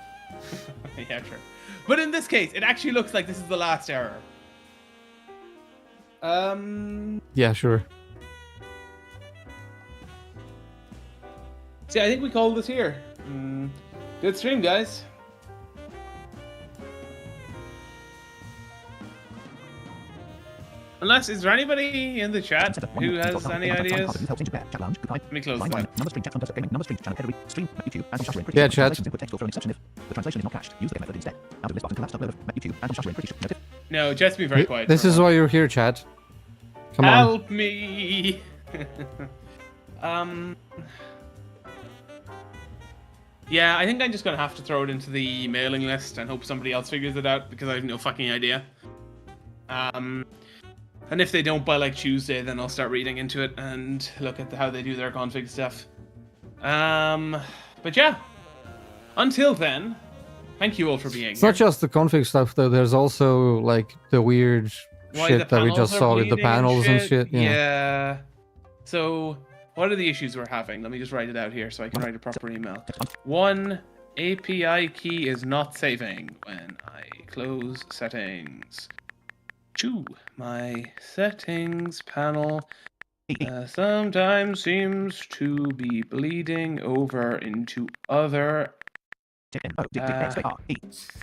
Yeah, sure. But in this case, it actually looks like this is the last error. Yeah, sure. See, I think we called this here. Good stream, guys. Unless, is there anybody in the chat who has any ideas? Let me close that. Yeah, chat. The translation is not cached. Use the method instead. Out of this button, collapse upload of YouTube and shutter in British. Noted. No, just be very quiet. This for a is while. why you're here, chat. Come on. Help me! Yeah, I think I'm just gonna have to throw it into the mailing list and hope somebody else figures it out, because I have no fucking idea. And if they don't by like Tuesday, then I'll start reading into it and look at how they do their config stuff. But yeah, until then, thank you all for being It's here. not just the config stuff, though. There's also like the weird Why shit the that we panels just are saw with the bleeding panels and shit. Yeah. Yeah. So, what are the issues we're having? Let me just write it out here so I can write a proper email. 1, API key is not saving when I close settings. 2, my settings panel Sometimes seems to be bleeding over into other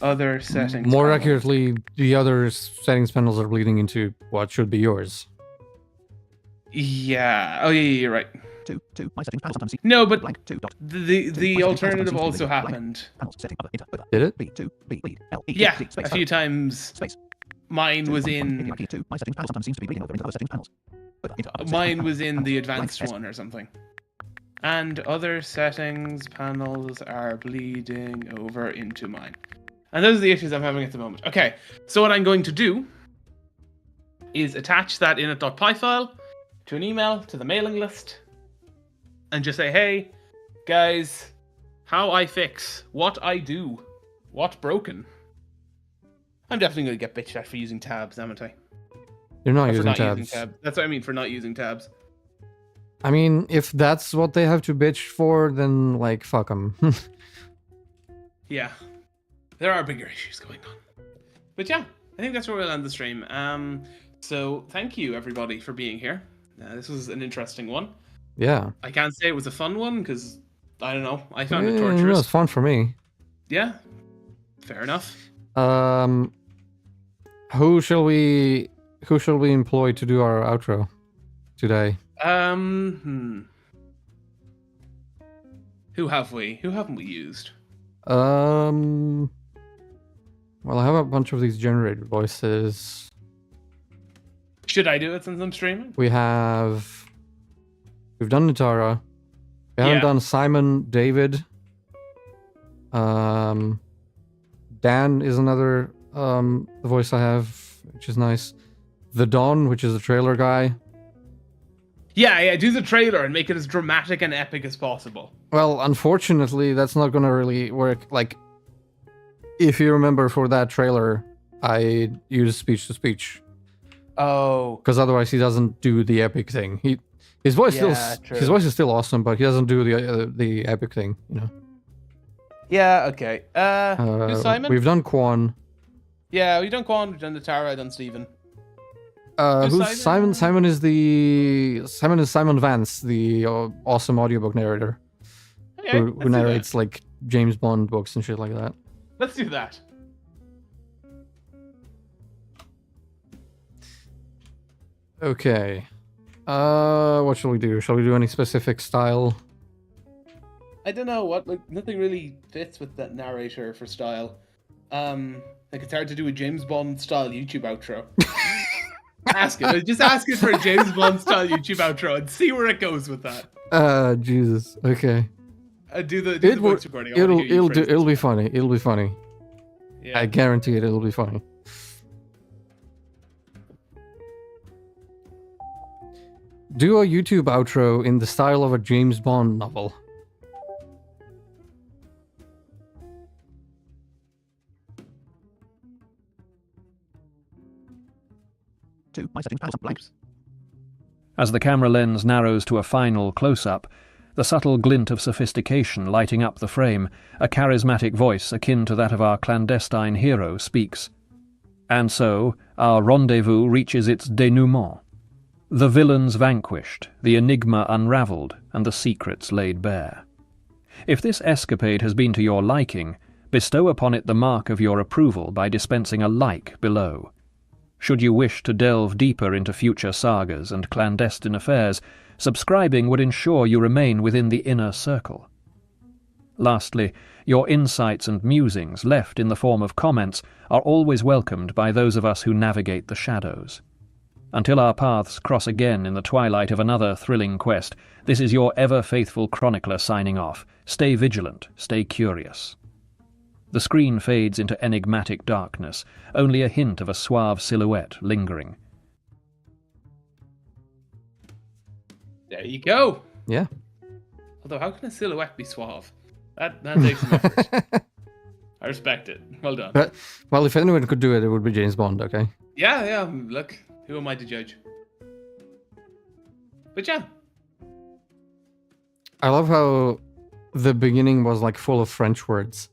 other settings. More panels. accurately, the other settings panels are bleeding into what should be yours. Yeah. Oh, yeah, you're right. 2. My settings panel sometimes seems No, but blank. 2. Dot. the alternative also happened. Panels setting other enter over. Did it? B 2 B bleed L E Yeah, D space a few times. space. Mine was Key in. 2. My settings panel sometimes seems to be bleeding over into other settings panels. Over, enter, other settings Mine panel, was in panels, the blank, advanced S. one or something. And other settings panels are bleeding over into mine. And those are the issues I'm having at the moment. Okay, so what I'm going to do is attach that init.py file to an email to the mailing list and just say, hey, guys, how I fix, what I do, what broken. I'm definitely going to get bitched at for using tabs, haven't I? You're not For using not tabs. using tabs. That's what I mean, for not using tabs. I mean, if that's what they have to bitch for, then, like, fuck them. Yeah. There are bigger issues going on. But yeah, I think that's where we'll end the stream. So thank you, everybody, for being here. This was an interesting one. Yeah. I can't say it was a fun one, because, I don't know, I found it It torturous. was fun for me. Yeah, fair enough. Who shall we employ to do our outro today? Who have we? Who haven't we used? Well, I have a bunch of these generated voices. Should I do it since I'm streaming? We've done Nitara. We haven't done Simon, David. Dan is another voice I have, which is nice. The Don, which is the trailer guy. Yeah, do the trailer and make it as dramatic and epic as possible. Well, unfortunately, that's not gonna really work. Like, if you remember for that trailer, I used speech-to-speech. Oh. Because otherwise he doesn't do the epic thing. His voice his voice is still awesome, but he doesn't do the epic thing, you know. Yeah, okay. Who's Simon? We've done Quan. Yeah, we've done Quan, we've done Natara, I've done Steven. Who's Simon? Simon is Simon Vance, the awesome audiobook narrator. Okay, who narrates like James Bond books and shit like that. Let's do that. Okay. What shall we do? Shall we do any specific style? I don't know what, like, nothing really fits with that narrator for style. Like, it's hard to do a James Bond style YouTube outro. Just ask it for a James Bond style YouTube outro and see where it goes with that. Jesus. Okay. Do the voice recording. It'll be funny. It'll be funny. Yeah. I guarantee it. It'll be funny. Do a YouTube outro in the style of a James Bond novel. My settings panel blank. As the camera lens narrows to a final close-up, the subtle glint of sophistication lighting up the frame, a charismatic voice akin to that of our clandestine hero speaks. And so, our rendezvous reaches its denouement. The villains vanquished, the enigma unravelled, and the secrets laid bare. If this escapade has been to your liking, bestow upon it the mark of your approval by dispensing a like below. Should you wish to delve deeper into future sagas and clandestine affairs, subscribing would ensure you remain within the inner circle. Lastly, your insights and musings, left in the form of comments, are always welcomed by those of us who navigate the shadows. Until our paths cross again in the twilight of another thrilling quest, this is your ever-faithful chronicler signing off. Stay vigilant, stay curious. The screen fades into enigmatic darkness, only a hint of a suave silhouette lingering. There you go. Yeah. Although, how can a silhouette be suave? That takes some effort. I respect it. Well done. But, well, if anyone could do it, it would be James Bond, okay? Yeah, look. Who am I to judge? But yeah. I love how the beginning was like full of French words.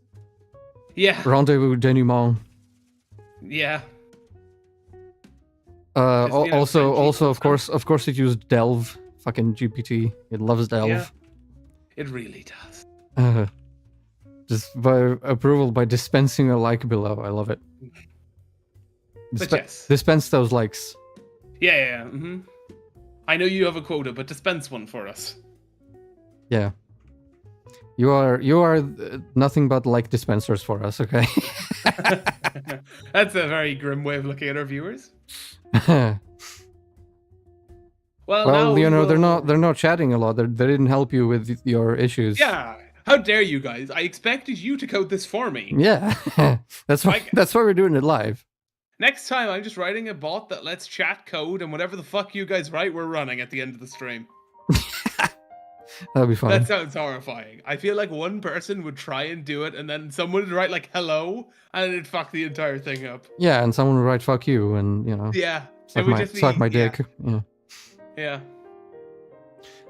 Yeah. Rendezvous, denouement. Yeah. Also, of course, it used Delve. Fucking GPT. It loves Delve. Yeah, it really does. Just by approval by dispensing a like below. I love it. But yes. Dispense those likes. Yeah. I know you have a quota, but dispense one for us. Yeah. You are nothing but like dispensers for us, okay? That's a very grim way of looking at our viewers. Well, Well, you know, will... they're not chatting a lot. They didn't help you with your issues. Yeah. How dare you guys? I expected you to code this for me. Yeah. That's why we're doing it live. Next time, I'm just writing a bot that lets chat code, and whatever the fuck you guys write, we're running at the end of the stream. That'll be fun. That sounds horrifying. I feel like one person would try and do it, and then someone would write like "hello," and it'd fuck the entire thing up. Yeah, and someone would write "fuck you," and you know, Yeah, suck my dick. Yeah.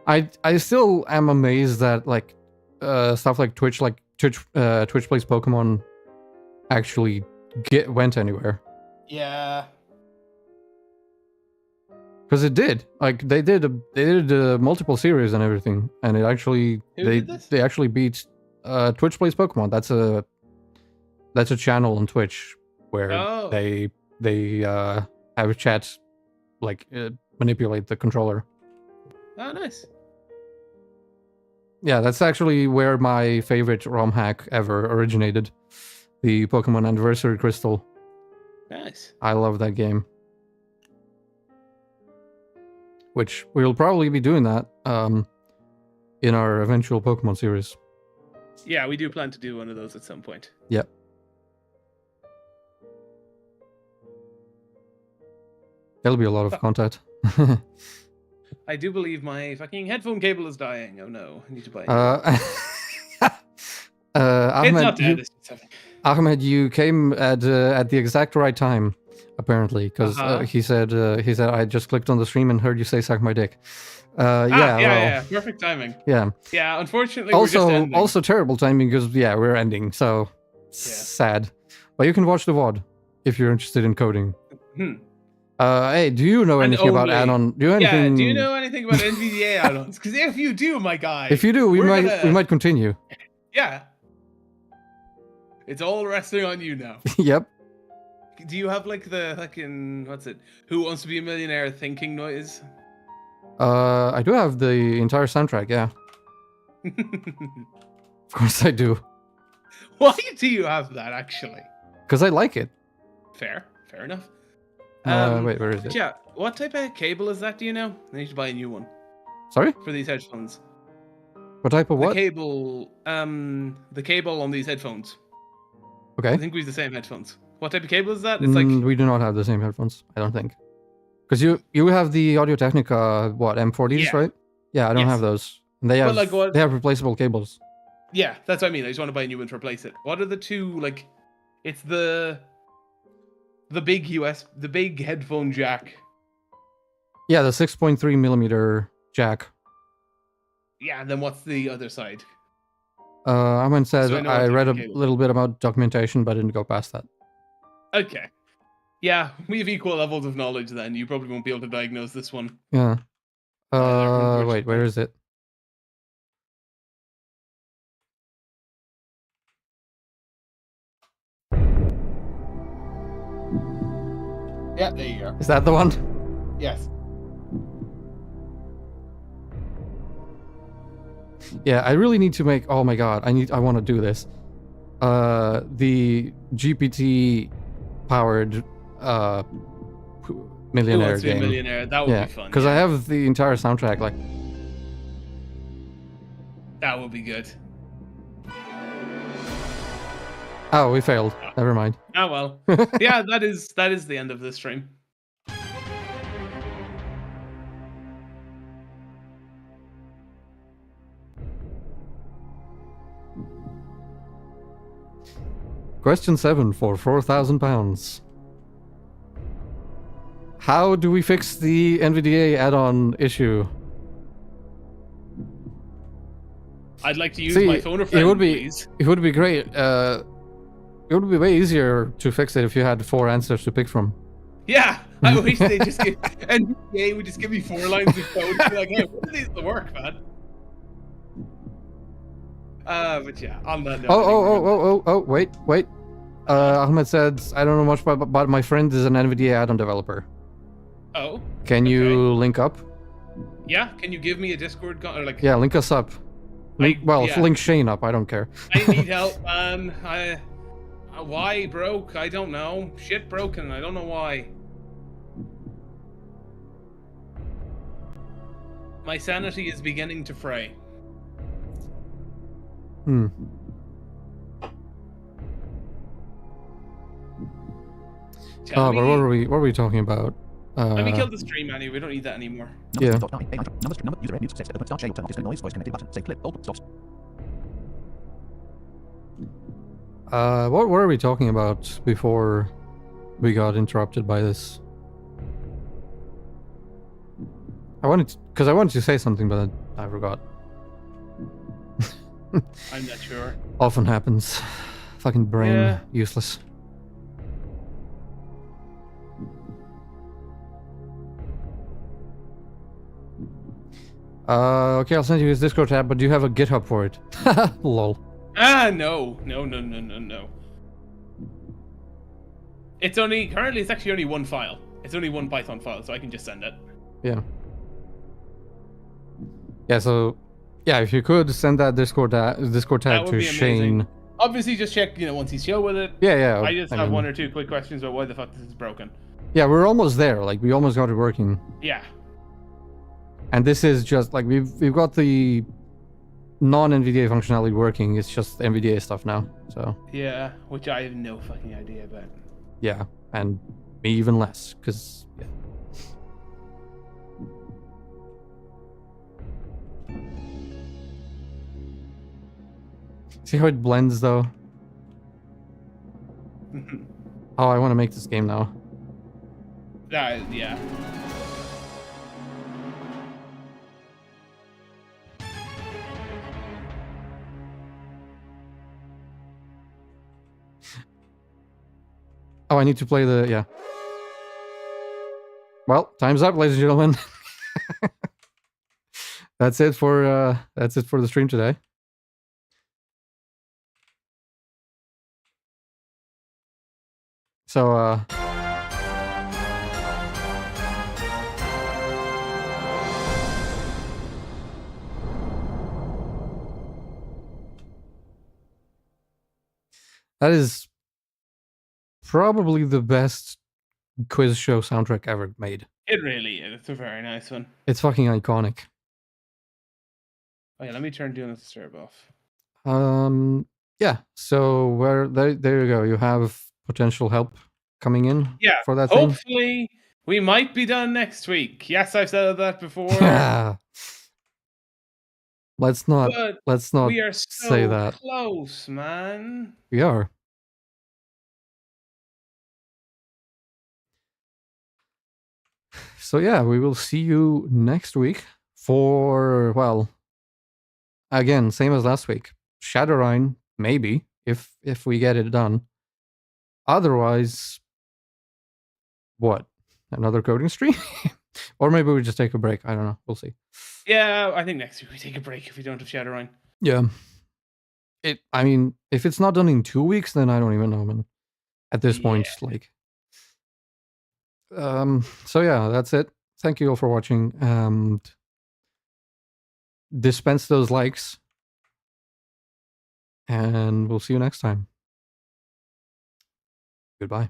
I still am amazed that like stuff like Twitch plays Pokemon actually went anywhere. Yeah. Because it did. Like they did multiple series and everything, and it actually they actually beat Twitch plays Pokemon. That's a channel on Twitch where they have chats like manipulate the controller. Oh, nice. Yeah, that's actually where my favorite ROM hack ever originated. The Pokemon Anniversary Crystal. Nice. I love that game. Which we'll probably be doing that in our eventual Pokemon series. Yeah, we do plan to do one of those at some point. Yep. There'll be a lot of content. I do believe my fucking headphone cable is dying. Oh no, I need to buy it. Ahmed, it's not dead. Ahmed, you came at the exact right time, apparently, because he said I just clicked on the stream and heard you say "suck my dick." Yeah, perfect timing. Yeah. Yeah, unfortunately, we're just ending. Also terrible timing because we're ending, so sad. But you can watch the VOD if you're interested in coding. Hey, do you know anything about add-on? Do you know anything about NVDA add-ons? Because if you do, my guy, if you do, we might continue. Yeah. It's all resting on you now. Yep. Do you have like the fucking Who Wants to Be a Millionaire thinking noise? I do have the entire soundtrack. Yeah. Of course I do. Why do you have that actually? Because I like it. Fair enough. Wait, where is it? Yeah, what type of cable is that? Do you know? I need to buy a new one. Sorry? For these headphones. What type of what? The cable on these headphones. Okay. I think we have the same headphones. What type of cable is that? It's like we do not have the same headphones. I don't think. Because you have the Audio-Technica M40s, right? Yeah, I don't have those. And they have they have replaceable cables. Yeah, that's what I mean. I just want to buy a new one to replace it. What are the two like? It's the big headphone jack. Yeah, the 6.3 millimeter jack. Yeah, and then what's the other side? Ahmed said I read a little bit about documentation, but didn't go past that. Okay. Yeah, we have equal levels of knowledge then. You probably won't be able to diagnose this one. Yeah. Wait, where is it? Yeah, there you go. Is that the one? Yes. Yeah, I really need to make. Oh my god, I want to do this. The GPT powered millionaire game. Millionaire. That would be fun. Because I have the entire soundtrack. Like that would be good. Oh, we failed. Never mind. Oh well. Yeah, that is the end of this stream. Question 7 for £4,000. How do we fix the NVDA add-on issue? I'd like to use my phone a friend, please. It would be great. It would be way easier to fix it if you had 4 answers to pick from. Yeah, I wish they just give NVDA would just give me 4 lines of code and be like, hey, what are these to work, man? But yeah, on that note. Wait. Ahmed said, I don't know much but my friend is an NVDA add-on developer. Oh. Can you link up? Yeah, can you give me a Discord or like? Yeah, link us up. Link Shane up. I don't care. I need help, man. Why broke? I don't know. Shit broken. I don't know why. My sanity is beginning to fray. But what were we talking about? Let me kill the stream, Annie. We don't need that anymore. Yeah. User mute, set open start share, turn off display noise, voice connected button, say clip, bold, stops. What were we talking about before we got interrupted by this? I wanted to say something, but I forgot. I'm not sure. Often happens. Fucking brain, useless. Okay, I'll send you his Discord tab, but do you have a GitHub for it? Lol. No. Currently it's actually only one file. It's only one Python file, so I can just send it. Yeah. So if you could send that Discord tab to Shane. Obviously, just check, once he's chill with it. Yeah. I just have 1 or 2 quick questions about why the fuck this is broken. Yeah, we're almost there. Like, we almost got it working. Yeah. And this is just like we've got the non-NVDA functionality working. It's just NVDA stuff now. So yeah, which I have no fucking idea about. Yeah, and me even less, because see how it blends though. Oh, I want to make this game now. Yeah. Oh, I need to play the Well, time's up, ladies and gentlemen. That's it for the stream today. So that is probably the best quiz show soundtrack ever made. It really is. It's a very nice one. It's fucking iconic. Oh yeah, let me turn Do Not Disturb off. Yeah. So there you go. You have potential help coming in. Yeah. For that thing. Hopefully, we might be done next week. Yes, I've said that before. Let's not we are so say that. Close, man. We are. So yeah, we will see you next week for, well, again, same as last week. Shadowrun, maybe, if we get it done. Otherwise, what? Another coding stream? Or maybe we just take a break. I don't know. We'll see. Yeah, I think next week we take a break if we don't have Shadowrun. Yeah. I mean, if it's not done in 2 weeks, then I don't even know, man. At this point, like... So yeah, that's it. Thank you all for watching. Dispense those likes. And we'll see you next time. Goodbye.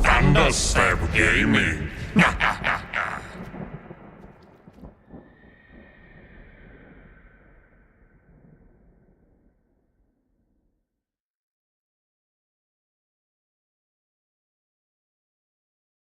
Thunderstep Gaming.